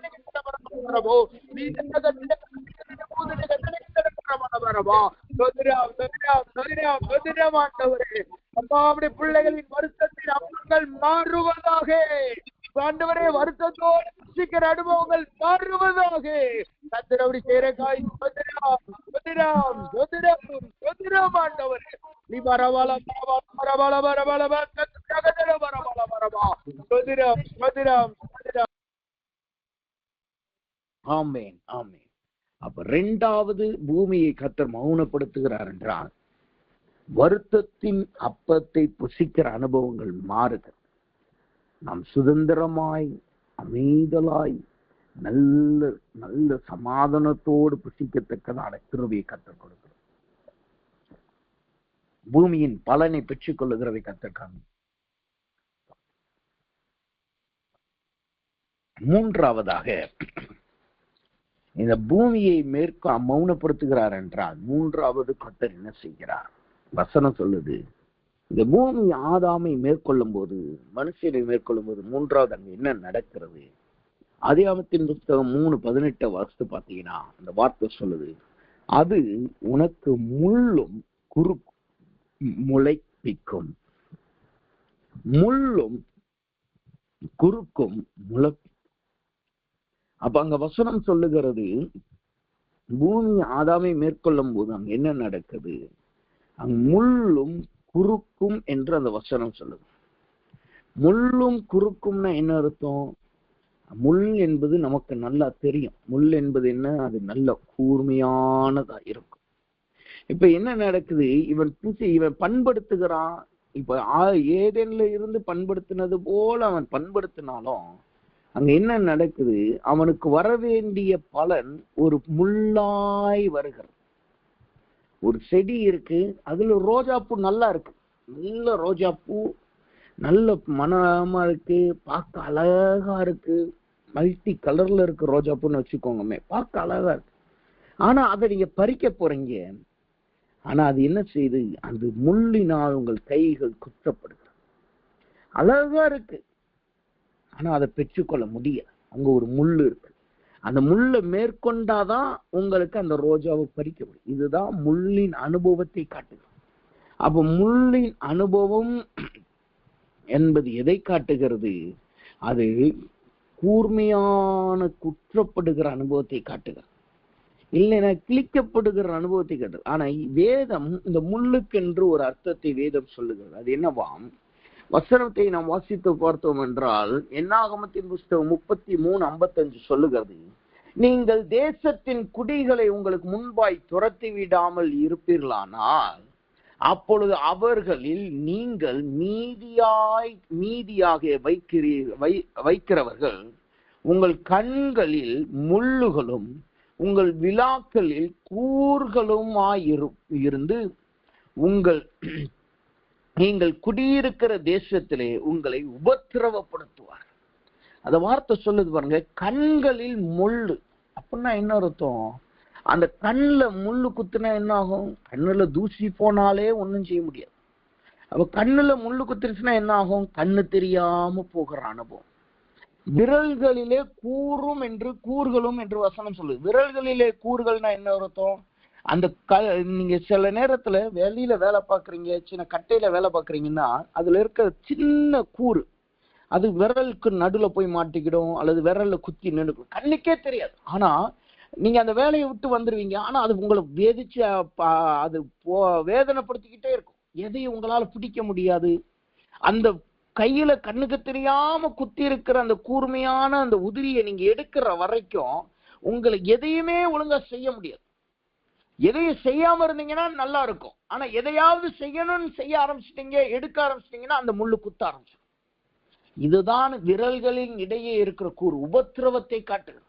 வரவோ நீ நகதட கதட போ நகதட வரவல வரவா தோதிராம் தோதிராம் தோதிராம் தோதிராம் ஆண்டவரே அப்பா அப்படி பிள்ளைகளின் வருத்தத்தின் அப்பங்கள் மாறுவதாக. ஆண்டவரே வருத்தத்தோடு புசிக்கிற அனுபவங்கள் மாறுவதாக. கர்த்தர் அப்படி சேரக்காய் தோதிராம் தோதிராம் தோதிராம் தோதிராம் ஆண்டவரே நீ வரவல வரவல வரவல வரவல வரவல வரவா தோதிராம் தோதிராம் தோதிராம். ஆமென் ஆமென். அப்ப இரண்டாவது பூமியை கர்த்தர் மௌனப்படுத்துகிறார் என்றால் வருத்தத்தின் அப்பத்தை புசிக்கிற அனுபவங்கள் மாறுகிறது. நாம் சுதந்திரமாய் அமைதலாய் நல்ல நல்ல சமாதானத்தோடு புசிக்கத்தக்கதான கிருபையை கர்த்தர் கொடுக்கிறார். பூமியின் பலனை பெற்றுக் கொள்ளுகிறதை கர்த்தர். மூன்றாவதாக இந்த பூமியை மௌனப்படுத்துகிறார் என்றால் மூன்றாவது கர்த்தர் என்ன செய்கிறார்? வசனம் சொல்லுது, இந்த பூமி ஆதாமை மேற்கொள்ளும் போது, மனுஷனை மேற்கொள்ளும் போது மூன்றாவது அங்க என்ன நடக்கிறது? ஆதியாகமத்தின் புத்தகம் 3:18 வாசித்து பார்த்தீங்கன்னா அந்த வார்த்தை சொல்லுது, அது உனக்கு முள்ளும் முளைப்பிக்கும், முள்ளும் குறுக்கும் முளைப்பிக்கும். அப்ப அங்க வசனம் சொல்லுகிறது, பூமி ஆதாமை மேற்கொள்ளும் போது அங்க என்ன நடக்குது? அங்க முள்ளும் குறுக்கும் என்று அந்த வசனம் சொல்லுது. முள்ளும் குறுக்கும்னா என்ன அர்த்தம்? முள் என்பது நமக்கு நல்லா தெரியும். முள் என்பது என்ன? அது நல்ல கூர்மையானதா இருக்கும். இப்ப என்ன நடக்குது? இவன் பண்படுத்துகிறான். இப்ப ஏதேன்ல இருந்து பண்படுத்தினது போல அவன் பண்படுத்தினாலும் அங்க என்ன நடக்குது? அவனுக்கு வர வேண்டிய பலன் ஒரு முள்ளாய் வருகிறது. ஒரு செடி இருக்கு, அதுல ரோஜாப்பூ நல்லா இருக்கு, நல்ல ரோஜாப்பூ, நல்ல மனமா இருக்கு, பார்க்க அழகா இருக்கு, மல்டி கலர்ல இருக்கு ரோஜாப்பூன்னு வச்சுக்கோங்கமே, பார்க்க அழகா இருக்கு. ஆனா அதை நீங்க பறிக்க போறீங்க, ஆனா அது என்ன செய்யுது? அந்த முள்ளினால் உங்கள் கைகள் குற்றப்படுகிறது. அழகா இருக்கு, ஆனா அதை பெற்றுக்கொள்ள முடியல. அங்க ஒரு முள்ளு இருக்கு. அந்த முள்ளை மேற்கொண்டாதான் உங்களுக்கு அந்த ரோஜாவை பறிக்க முடியும். இதுதான் முள்ளின் அனுபவத்தை காட்டுது. அப்ப முள்ளின் அனுபவம் என்பது எதை காட்டுகிறது? அது கூர்மையான குற்றப்படுகிற அனுபவத்தை காட்டுகிறது, இல்லைன்னா கிழிக்கப்படுகிற அனுபவத்தை காட்டுது. ஆனா வேதம் இந்த முள்ளுக்கென்று ஒரு அர்த்தத்தை வேதம் சொல்லுகிறது. அது என்னவாம்? வசனத்தை நாம் வாசித்து பார்த்தோம் என்றால் என்னாகமத்தின் புஸ்தகம் 33:55 சொல்லுகிறது, நீங்கள் தேசத்தின் குடிகளை உங்களுக்கு முன்பாய் துரத்தி விடாமல் இருப்பீர்களானால் அப்பொழுது அவர்களில் நீங்கள் மீதியாக வைக்கிறவர்கள் உங்கள் கண்களில் முள்ளுகளும் உங்கள் விழாக்களில் கூர்களுமாயிருந்து நீங்கள் குடியிருக்கிற தேசத்திலே உங்களை உபத்திரவப்படுத்துவார். அந்த வார்த்தை சொல்லுது பாருங்க, கண்களில் முள்ளு. அப்படின்னா என்ன அர்த்தம்? அந்த கண்ணுல முள்ளு குத்துனா என்ன ஆகும்? கண்ணுல தூசி போனாலே ஒன்றும் செய்ய முடியாது. அப்ப கண்ணுல முள்ளு குத்துருச்சுன்னா என்ன ஆகும்? கண்ணு தெரியாம போகிற அனுபவம். விரல்களிலே கூர்களும் என்று வசனம் சொல்லுது. விரல்களிலே கூறுகள்னா என்ன அர்த்தம்? அந்த நீங்க சில நேரத்துல வெளியில வேலை பார்க்குறீங்க, சின்ன கட்டையில வேலை பார்க்குறீங்கன்னா அதுல இருக்க சின்ன கூறு அது விரலுக்கு நடுல போய் மாட்டிக்கிடும், அல்லது விரல்ல குத்தி நின்றுக்கும், கண்ணுக்கே தெரியாது. ஆனா நீங்க அந்த வேலையை விட்டு வந்துருவீங்க, ஆனா அது உங்களை வேதிச்சு அது வேதனைப்படுத்திக்கிட்டே இருக்கும். எதையும் உங்களால பிடிக்க முடியாது. அந்த கையில கண்ணுக்கு தெரியாம குத்தி இருக்கிற அந்த கூர்மையான அந்த உதிரியை நீங்க எடுக்கிற வரைக்கும் உங்களை எதையுமே ஒழுங்கா செய்ய முடியாது. எதையும் செய்யாம இருந்தீங்கன்னா நல்லா இருக்கும். ஆனா எதையாவது செய்யணும்னு செய்ய ஆரம்பிச்சிட்டீங்க, எடுக்க ஆரம்பிச்சிட்டீங்கன்னா அந்த முள்ளு குத்த ஆரம்பிச்சிடும். இதுதான் விரல்களின் இடையே இருக்கிற கூறு, உபத்திரவத்தை காட்டுகிறது.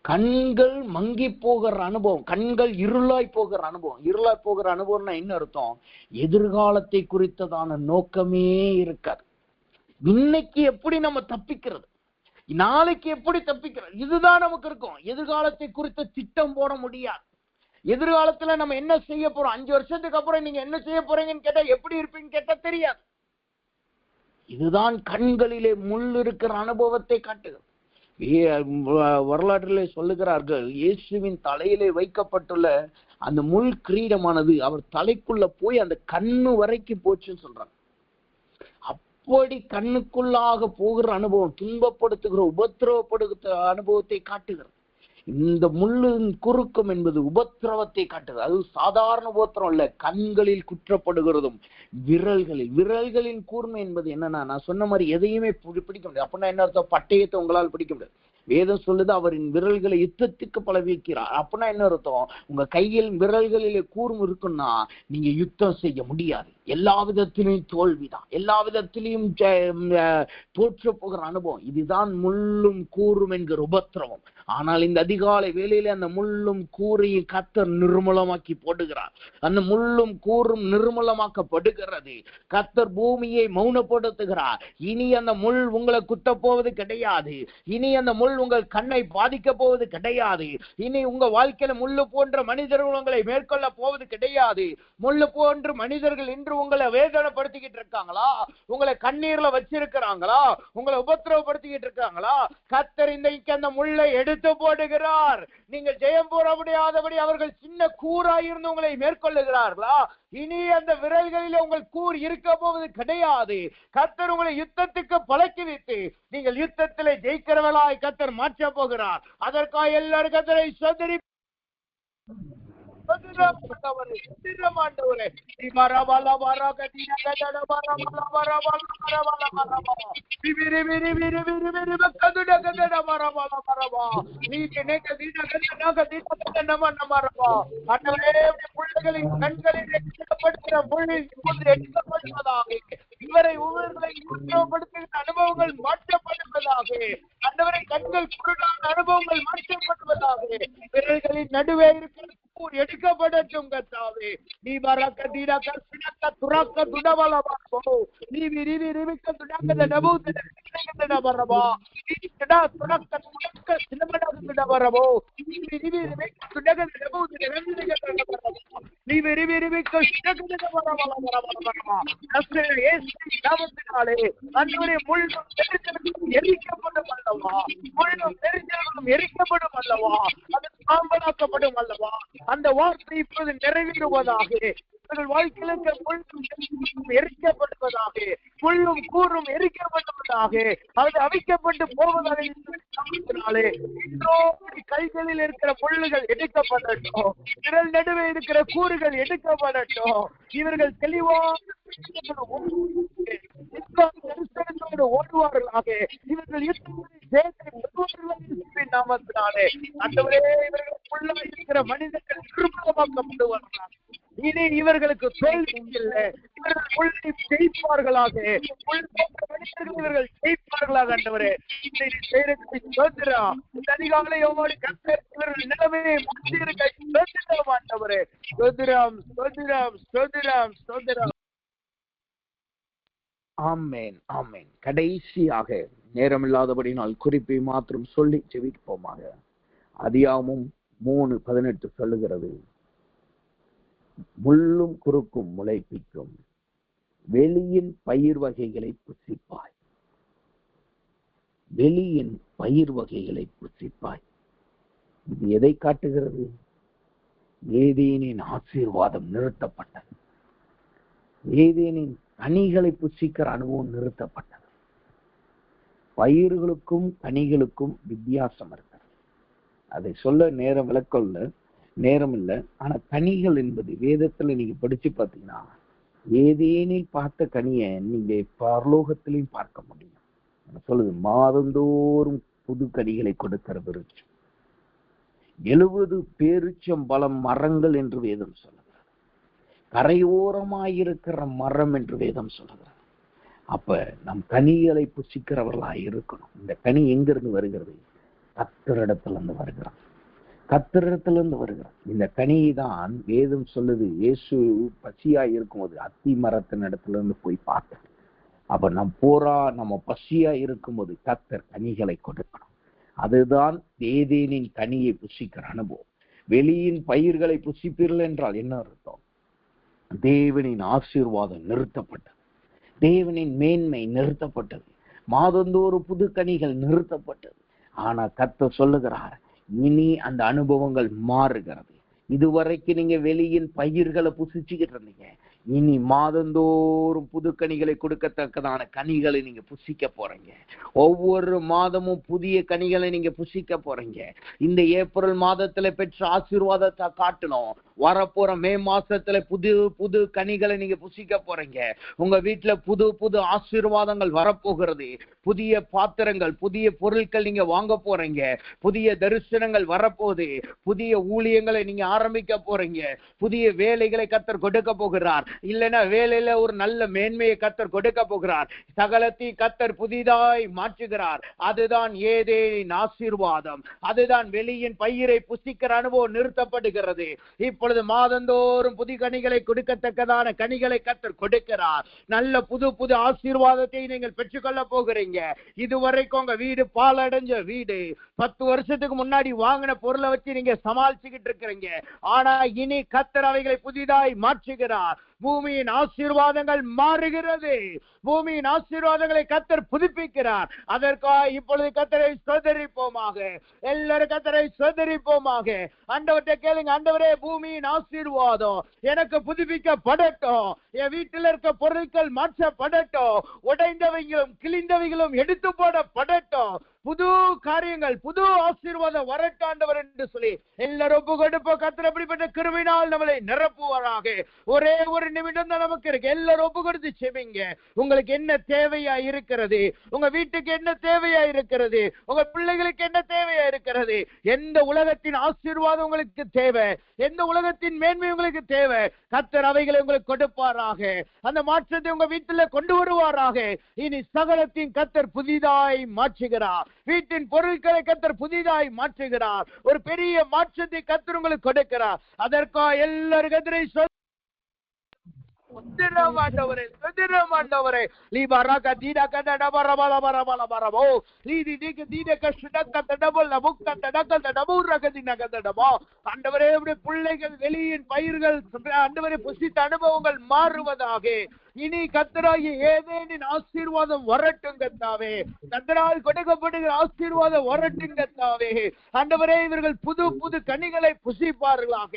கண்கள் மங்கி போகிற அனுபவம், கண்கள் இருளாய் போகிற அனுபவம். இருளாய் போகிற அனுபவம்னா என்ன அர்த்தம்? எதிர்காலத்தை குறித்ததான நோக்கமே இருக்காது. இன்னைக்கு எப்படி நம்ம தப்பிக்கிறது, நாளைக்கு எப்படி தப்பிக்கிறது, இதுதான் நமக்கு இருக்கும். எதிர்காலத்தை குறித்த திட்டம் போட முடியாது. எதிர்காலத்துல நம்ம என்ன செய்ய போறோம், 5 வருஷத்துக்கு அப்புறம் நீங்க என்ன செய்ய போறீங்கன்னு கேட்டா, எப்படி இருப்பீங்கன்னு கேட்டா தெரியாது. இதுதான் கண்களிலே முள் இருக்கிற அனுபவத்தை காட்டுகிறது. வரலாற்றிலே சொல்லுகிறார்கள், இயேசுவின் தலையிலே வைக்கப்பட்டுள்ள அந்த முள் கிரீடமானது அவர் தலைக்குள்ள போய் அந்த கண்ணு வரைக்கும் போச்சுன்னு சொல்றாங்க. அப்படி கண்ணுக்குள்ளாக போகிற அனுபவம், துன்பப்படுத்துகிற உபத்திரவப்படுத்துகிற அனுபவத்தை காட்டுகிறது. இந்த முள்ளின் குறுக்கம் என்பது உபத்திரவத்தை காட்டுகிறது. அது சாதாரண உபத்திரம் இல்ல, கண்களில் குற்றப்படுகிறதும் விரல்களின் கூர்மை என்பது என்னன்னா, நான் சொன்ன மாதிரி எதையுமே பிடிக்க முடியாது. அப்படின்னா என்ன அர்த்தம்? பட்டயத்தை உங்களால் பிடிக்க முடியாது. வேதம் சொல்லுது அவரின் விரல்களை யுத்தத்துக்கு பழவிக்கிறார். அப்படின்னா என்ன அர்த்தம்? உங்க கையில் விரல்களிலே கூர்மம் இருக்குன்னா நீங்க யுத்தம் செய்ய முடியாது. எல்லா விதத்திலையும் தோல்விதான், எல்லா விதத்திலையும் தோற்று போகிற அனுபவம். இதுதான் முள்ளும் கூறும் என்கிற உபத்திரவம். ஆனால் இந்த அதிகாலை வேளையில அந்த முள்ளும் கூரையும் கர்த்தர் நிர்மூலமாக்கி போடுகிறார். அந்த முள்ளும் கூறும் நிர்மூலமாக்கப்படுகிறது. கர்த்தர் பூமியை மௌனப்படுத்துகிறார். இனி அந்த முள் உங்களை குத்த போவது கிடையாது. இனி அந்த முள் உங்கள் கண்ணை பாதிக்க போவது கிடையாது. இனி உங்க வாழ்க்கையில முள்ளு போன்ற மனிதர்கள் உங்களை மேற்கொள்ள போவது கிடையாது. முள்ளு போன்ற மனிதர்கள் இன்று உங்களை வேதனைப்படுத்திக்கிட்டு இருக்காங்களா? உங்களை கண்ணீர்ல வச்சிருக்கிறாங்களா? உங்களை உபத்திரவப்படுத்திக்கிட்டு இருக்காங்களா? கர்த்தர் இன்றைக்கு அந்த முள்ளை எடுத்து போடுகிறார். நீங்கள் ஜெயம் பெற முடியாதபடி அவர்கள் சின்ன கூறாயிருந்து உங்களை மேற்கொள்ளுகிறார்களா? இனி அந்த விரல்களிலே உங்கள் கூர் இருக்க போவது கிடையாது. கர்த்தர் உங்களை யுத்தத்துக்கு பழக்கி வைத்து நீங்கள் யுத்தத்திலே ஜெயிக்கிறவர்களாய் கர்த்தர் மாற்ற போகிறார். அதற்காக எல்லாரும் கர்த்தரை சோதரி இவரை அனுபவங்கள் மாற்றப்படுவதாக, அந்தவரை கண்கள் குருடான அனுபவங்கள் மாற்றப்படுவதாக, விரல்களின் நடுவே இருக்கிற எடுக்கப்படட்டும் கர்த்தாவே. நீ வரக்க தீரக்க சினக்க துறக்க துடவலமாகோ நீ விரிவி ரிவிக்க துடக்க நபூத நபரபா நீ கடா துறக்க துடக்க சினமடக எரிக்கப்படும் அல்லவா, எரிக்கப்படும் அல்லவா, அது சாம்பலாக்கப்படும் அல்லவா. அந்த வார்த்தை இப்போது நிறைவேறுவதாக. இவர்கள் வாழ்க்கையில் இருக்கிற முள்ளும் எரிக்கப்படுவதாக, முள்ளும் கூறும் எரிக்கப்படுவதாக, அது அவிக்கப்பட்டு போவதாக. கைகளில் இருக்கிற முள்ளுகள் எடுக்கப்படட்டும், விரல் நடுவே இருக்கிற கூறுகள் எடுக்கப்படட்டும். இவர்கள் தெளிவாக ஓடுவார்களாக. இவர்கள் நாமத்தினாலே ஆண்டவரே இவர்கள் உள்ளாக இருக்கிற மனிதர்கள் நிர்மூலமாக்கப்படுவார்களாக. இனி இவர்களுக்கு தோல்வி இல்லை. இவர்கள் உள்ளே ஜெயிப்பார்களாக. இவர்கள் ஜெயிப்பார்களாக. ஆண்டவரே அதிகாலையோடு இவர்கள் நிலைமையை முடித்திருக்க சோதரம். ஆண்டவரே சோதரம், சோதரம், சோதரம், சோதரம். ஆமென், ஆமென். கடைசியாக நேரமில்லாதபடினால் குறிப்பை மாத்திரம் சொல்லி ஜெபிப்போமாக. அதியாகமம் 3:18 சொல்லுகிறது, முள்ளும் குறுக்கும் முளைப்பிக்கும், வெளியின் பயிர் வகைகளை புசிப்பாய். வெளியின் பயிர் வகைகளை புசிப்பாய். இது எதை காட்டுகிறது? ஏதேனின் ஆசீர்வாதம் நிறுத்தப்பட்டது. ஏதேனின் கனிகளை புசிக்கிற அனுபவம் நிறுத்தப்பட்டது. பயிர்களுக்கும் கனிகளுக்கும் வித்தியாசம் இருக்கிறது. அதை சொல்ல நேரம் விளக்கல்ல, நேரம் இல்லை. ஆனா கனிகள் என்பது வேதத்துல நீங்க படிச்சு பார்த்தீங்கன்னா, ஏதேனில் பார்த்த கனியை நீங்க பரலோகத்திலையும் பார்க்க முடியும். சொல்லுது, மாதந்தோறும் புது கனிகளை கொடுக்கிற விருட்சம். 70 பேரிச்சம்பழம் மரங்கள் என்று வேதம் சொல்லுகிறது. கரையோரமாயிருக்கிற மரம் என்று வேதம் சொல்லுகிறது. அப்ப நம் கனிகளை புசிக்கிறவர்களாய் இருக்கணும். இந்த கனி எங்கிருந்து வருகிறது? கர்த்தரிடத்திலிருந்து வருகிறது. கர்த்தரிடத்திலிருந்து வருகிறது. இந்த கனியை தான் வேதம் சொல்லுது, இயேசு பசியாய் இருக்கும்போது அத்தி மரத்தின் இடத்திலிருந்து போய் பார்த்தேன். அப்ப நம்ம பசியா இருக்கும்போது கர்த்தர் கனிகளை கொடுக்கணும். அதுதான் ஏதேனின் கனியை புசிக்கிற அனுபவம். வெளியின் பயிர்களை புசிப்பீர்கள் என்றால் என்ன அர்த்தம்? தேவனின் ஆசீர்வாதம் நிறுத்தப்பட்டது. தேவனின் மேன்மை நிறுத்தப்பட்டது. மாதந்தோறும் புது கனிகள் நிறுத்தப்பட்டது. ஆனா கர்த்தர் சொல்லுகிறார், இனி அந்த அனுபவங்கள் மாறுகிறது. இதுவரைக்கும் நீங்க வெளியின் பயிர்களை புசிச்சுக்கிட்டு இருந்தீங்க. இனி மாதந்தோறும் புது கனிகளை கொடுக்கத்தக்கதான கனிகளை நீங்க புசிக்க போறீங்க. ஒவ்வொரு மாதமும் புதிய கனிகளை நீங்க புசிக்க போறீங்க. இந்த ஏப்ரல் மாதத்துல பெற்ற ஆசீர்வாதத்தை காட்டணும். வரப்போற மே மாசத்துல புது புது கனிகளை நீங்க புசிக்க போறீங்க. உங்க வீட்டுல புது புது ஆசீர்வாதங்கள் வரப்போகிறது. புதிய பாத்திரங்கள், புதிய பொருட்கள் நீங்க வாங்க போறீங்க. புதிய தரிசனங்கள் வரப்போகுது. புதிய ஊழியங்களை நீங்க ஆரம்பிக்க போறீங்க. புதிய வேலைகளை கர்த்தர் கொடுக்க போகிறார். இல்லைன்னா வேலையில ஒரு நல்ல மேன்மையை கர்த்தர் கொடுக்க போகிறார். சகலத்தையும் கர்த்தர் புதிதாய் மாற்றுகிறார். அதுதான் ஏதேனின் ஆசீர்வாதம். அதுதான் வெளியின் பயிரை புசிக்கிற அனுபவம் நிறுத்தப்படுகிறது. இப்பொழுது மாதந்தோறும் புதிய கனிகளை கொடுக்கத்தக்கதான கனிகளை கர்த்தர் கொடுக்கிறார். நல்ல புது புது ஆசீர்வாதத்தை நீங்கள் பெற்றுக்கொள்ள போகிறீங்க. இதுவரைக்கும் உங்க வீடு பாலடைஞ்ச வீடு, 10 வருஷத்துக்கு முன்னாடி வாங்கின பொருளை வச்சு நீங்க சமாளிச்சுக்கிட்டு இருக்கிறீங்க. ஆனா இனி கர்த்தர் அவைகளை புதிதாய் மாற்றுகிறார். பூமியின் ஆசீர்வாதங்கள் மாறுகிறது. பூமியின் ஆசீர்வாதங்களை கர்த்தர் புதுப்பிக்கிறார். அதற்காக இப்பொழுது கர்த்தரை ஸ்தோத்திரிப்போமாக. எல்லாரும் கர்த்தரை ஸ்தோத்திரிப்போமாக. ஆண்டவர்கிட்ட கேளுங்க, ஆண்டவரே பூமியின் ஆசீர்வாதம் எனக்கு புதுப்பிக்கப்படட்டும். என் வீட்டில் இருக்க பொருட்கள் மாற்றப்படட்டும். உடைந்தவைகளும் கிழிந்தவைகளும் எடுத்து போடப்படட்டும். புது காரியங்கள், புது ஆசீர்வாதம் வரட்டாண்டவர் என்று சொல்லி எல்லாரும் ஒப்பு கொடுப்போம். கர்த்தர் அப்படிப்பட்ட கிருபையினால் நம்மளை நிரப்புவாராக. ஒரே ஒரு நிமிடம் தான் நமக்கு இருக்கு. எல்லாரும் ஒப்பு கொடுத்து செபிங்க. உங்களுக்கு என்ன தேவையா இருக்கிறது? உங்க வீட்டுக்கு என்ன தேவையா இருக்கிறது? உங்க பிள்ளைகளுக்கு என்ன தேவையா இருக்கிறது? எந்த உலகத்தின் ஆசீர்வாதம் உங்களுக்கு தேவை? எந்த உலகத்தின் மேன்மை உங்களுக்கு தேவை? கர்த்தர் அவைகளை உங்களுக்கு கொடுப்பாராக. அந்த மாற்றத்தை உங்க வீட்டுல கொண்டு வருவாராக. இனி சகலத்தின் கர்த்தர் புதிதாய் மாற்றுகிறார். வீட்டின் பொருட்களை கர்த்தர் புதிதாய் மாற்றுகிறார். ஒரு பெரிய மாற்றத்தை கர்த்தர் உங்களுக்கு கொடுக்கிறார். அதற்காக எல்லாரும் கர்த்தரை ஆண்டவரே, ஆண்டவரே, நீ பராக தீடா கட பரபல பரபல பரபோ நீதி நீக்கு தீட கஷ்ட கதடபல முக்க தடக தடபூர கதின கதடபா. ஆண்டவரே, உம்முடைய பிள்ளைகள் வெளியின் பயிர்கள் ஆண்டவரே புசித்த அனுபவங்கள் மாறுவதாக. இனி கர்த்தராகிய ஏதேனின் ஆசீர்வாதம் வரட்டும் கர்த்தாவே. கர்த்தரால் கொடுக்கப்படுகிற ஆசீர்வாதம் வரட்டும் கர்த்தாவே. ஆண்டவரே, இவர்கள் புது புது கனிகளை புசிப்பார்களாக.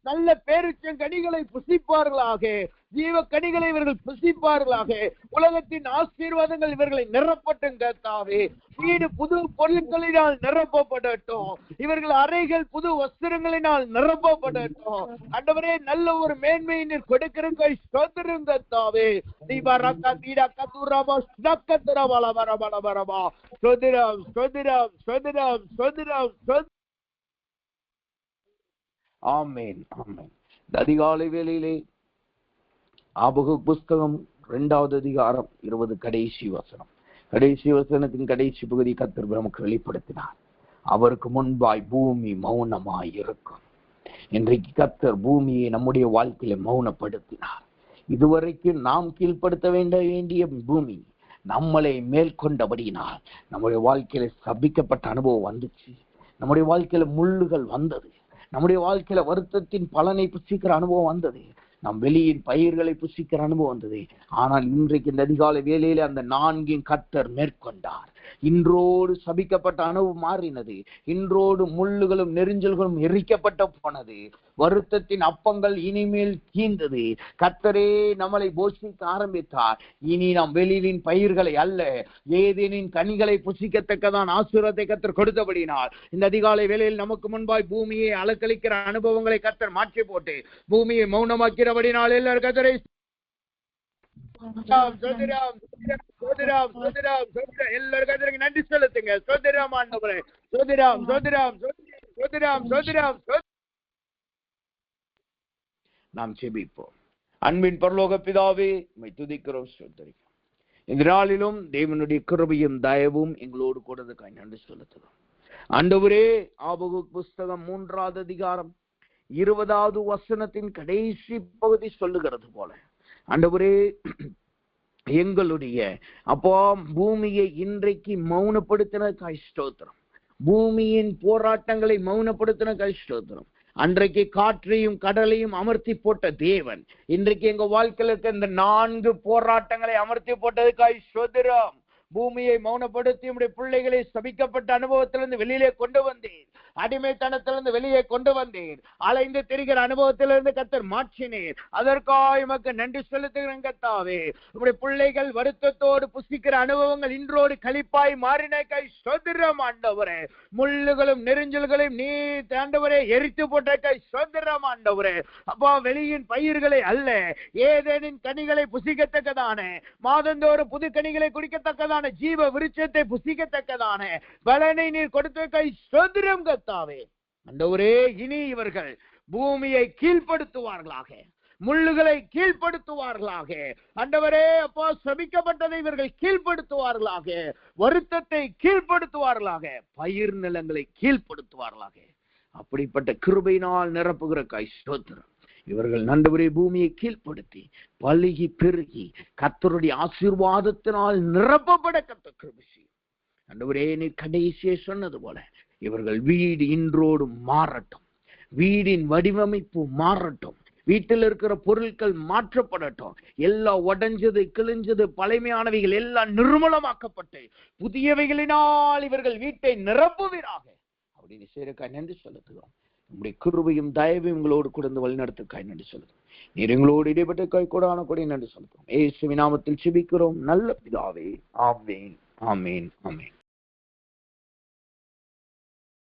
நல்ல பேரிச்சம் கனிகளை புசிப்பார்களாக. ஜீவ கனிகளை இவர்கள் புசிப்பார்களாக. உலகத்தின் ஆசீர்வாதங்கள் இவர்களை நிரப்பட்டும் கர்த்தாவே. வீடு புது பொருட்களினால் நிரப்பப்படட்டும். இவர்கள் அறைகள் புது வஸ்திரங்களினால் நிரப்பப்படட்டும். ஆண்டவரே, நல்ல ஒரு மேன்மையை நீர் கொடுக்கிறீங்க. ஸ்தோத்திரம் கர்த்தாவே. தீபரக்க தீடக்க துரப ஸ்தக்கதரபல பரபல பரபா. ஸ்தோத்திரம் ஸ்தோத்திரம் ஸ்தோத்திரம் ஸ்தோத்திரம். ஆமென் ஆமென். அதிகாலை வேளையிலே ஆபகுக் புஸ்தகம் 2வது அதிகாரம் 20 கடைசி வசனம். கடைசி வசனத்தின் கடைசி பகுதி கர்த்தர் நமக்கு வெளிப்படுத்தினார். அவருக்கு முன்பாய் பூமி மௌனமாய் இருக்கும். இன்றைக்கு கர்த்தர் பூமியை நம்முடைய வாழ்க்கையில மௌனப்படுத்தினார். இதுவரைக்கும் நாம் கீழ்ப்படுத்த வேண்டிய பூமி நம்மளை மேற்கொண்டபடியினால் நம்முடைய வாழ்க்கையில சபிக்கப்பட்ட அனுபவம் வந்துச்சு. நம்முடைய வாழ்க்கையில முள்ளுகள் வந்தது. நம்முடைய வாழ்க்கையில வருத்தத்தின் பலனை புசிக்கிற அனுபவம் வந்தது. நம் வெளியின் பயிர்களை புசிக்கிற அனுபவம் வந்தது. ஆனால் இன்றைக்கு இந்த அதிகாலை வேளையில அந்த 4 கர்த்தர் மேற்கொண்டார். இன்றோடு சபிக்கப்பட்ட அனுபவம் மாறினது. இன்றோடு முள்ளுகளும் நெரிஞ்சல்களும் எரிக்கப்பட்ட போனது. வருத்தத்தின் அப்பங்கள் இனிமேல் தீர்ந்தது. கர்த்தரே நம்மளை போஷிக்க ஆரம்பித்தார். இனி நாம் வெளியின் பயிர்களை அல்ல, ஏதேனின் கனிகளை புசிக்கத்தக்கதான் ஆசீர்வாதத்தை கர்த்தர் கொடுத்தபடினால் இந்த அதிகாலை வேளையில் நமக்கு முன்பாய் பூமியை அலக்களிக்கிற அனுபவங்களை கர்த்தர் மாற்றி போட்டு பூமியை மௌனமாக்கிறபடினால் எல்லாரும் கர்த்தரை நன்றி செலுத்துங்க. சோதராம் ஆண்டவரே, சோதராம் சோதராம் சோதராம் சோதராம். நாம் செபிப்போம். அன்பின் பரலோக பிதாவே, உம்மை துதிக்கிறோம், ஸ்தோத்திரிக்கிறோம். இந்த நாளிலும் தேவனுடைய கிருபையும் தயவும் எங்களோடு கூடதுக்காக நன்றி செலுத்துகிறோம். ஆண்டவரே, ஆபகுக் புஸ்தகம் 3வது அதிகாரம் 20வது வசனத்தின் கடைசி பகுதி சொல்லுகிறது போல, ஆண்டவரே, எங்களுடைய அப்போ பூமியை இன்றைக்கு மௌனப்படுத்தின ஸ்தோத்திரம். பூமியின் போராட்டங்களை மௌனப்படுத்தின ஸ்தோத்திரம். அன்றைக்கு காற்றையும் கடலையும் அமர்த்தி போட்ட தேவன் இன்றைக்கு எங்க வாழ்க்கையில் இருக்க இந்த 4 போராட்டங்களை அமர்த்தி போட்டதுக்காய் ஸ்தோத்திரம். பூமியை மௌனப்படுத்தி உம்முடைய பிள்ளைகளை சபிக்கப்பட்ட அனுபவத்திலிருந்து வெளியிலே கொண்டு வந்தேன். அடிமைத்தனத்திலிருந்து வெளியே கொண்டு வந்தேன். அலைந்து திரிகிற அனுபவத்திலிருந்து கர்த்தர் மாற்றினேன். அதற்காக உமக்கு நன்றி செலுத்துகிறேன் கர்த்தாவே. உம்முடைய பிள்ளைகள் வருத்தத்தோடு புசிக்கிற அனுபவங்கள் இன்றோடு களிப்பாய் மாறினக்கை ஸ்தோத்திரம் ஆண்டவரே. முள்ளுகளும் நெரிஞ்சல்களையும் நீ ஆண்டவரே எரித்து போட்டக்கை ஸ்தோத்திரம் ஆண்டவரே. அப்பா, வெளியின் பயிர்களை அல்ல, ஏதேனின் கனிகளை புசிக்கத்தக்கதான, மாதந்தோறும் புது கனிகளை குடிக்கத்தக்கதான, ஜீவ விருட்சத்தை புசிக்கத்தக்கதான பலனை நீர் கொடுத்த ஸ்தோத்திரம் கர்த்தாவே. ஆண்டவரே, இனி இவர்கள் பூமியை கீழ்ப்படுத்துவார்களாக, முள்ளுகளை கீழ்ப்படுத்துவார்களாக. ஆண்டவரே, அப்பா, சபிக்கப்பட்டதை இவர்கள் கீழ்ப்படுத்துவார்களாக, வருத்தத்தை கீழ்ப்படுத்துவார்களாக, பயிர் நிலங்களை கீழ்ப்படுத்துவார்களாக. அப்படிப்பட்ட கிருபையினால் நிரப்புகிற ஸ்தோத்திரம். இவர்கள் ஆண்டவரே பூமியை கீழ்ப்படுத்தி பலுகி பெருகி கர்த்தருடைய ஆசீர்வாதத்தினால் நிரப்பப்பட கர்த்தர் கிருபை செய்யும். ஆண்டவரே, நீ கடைசியே சொன்னது போல இவர்கள் வீடு இன்றோடு மாறட்டும். வீடின் வடிவமைப்பு மாறட்டும். வீட்டில் இருக்கிற பொருட்கள் மாற்றப்படட்டும். எல்லாம் உடைஞ்சது, கிழிஞ்சது, பழமையானவைகள் எல்லாம் நிர்மூலமாக்கப்பட்டு புதியவைகளினால் இவர்கள் வீட்டை நிரப்புவீராக. அப்படின்னு செய்யறக்காய் நன்றி செலுத்துகிறோம். உங்களுடைய கிருபையும் தயவும் எங்களோடு கூட வழிநடத்துக்காய் நன்றி செலுத்தும். நீர் எங்களோடு இடைப்பட்ட காய் கூட ஆனக்கூடிய நன்றி செலுத்தும். இயேசுவின் நாமத்தில் ஜெபிக்கிறோம் நல்ல பிதாவே. ஆமென் ஆமென் ஆமென்.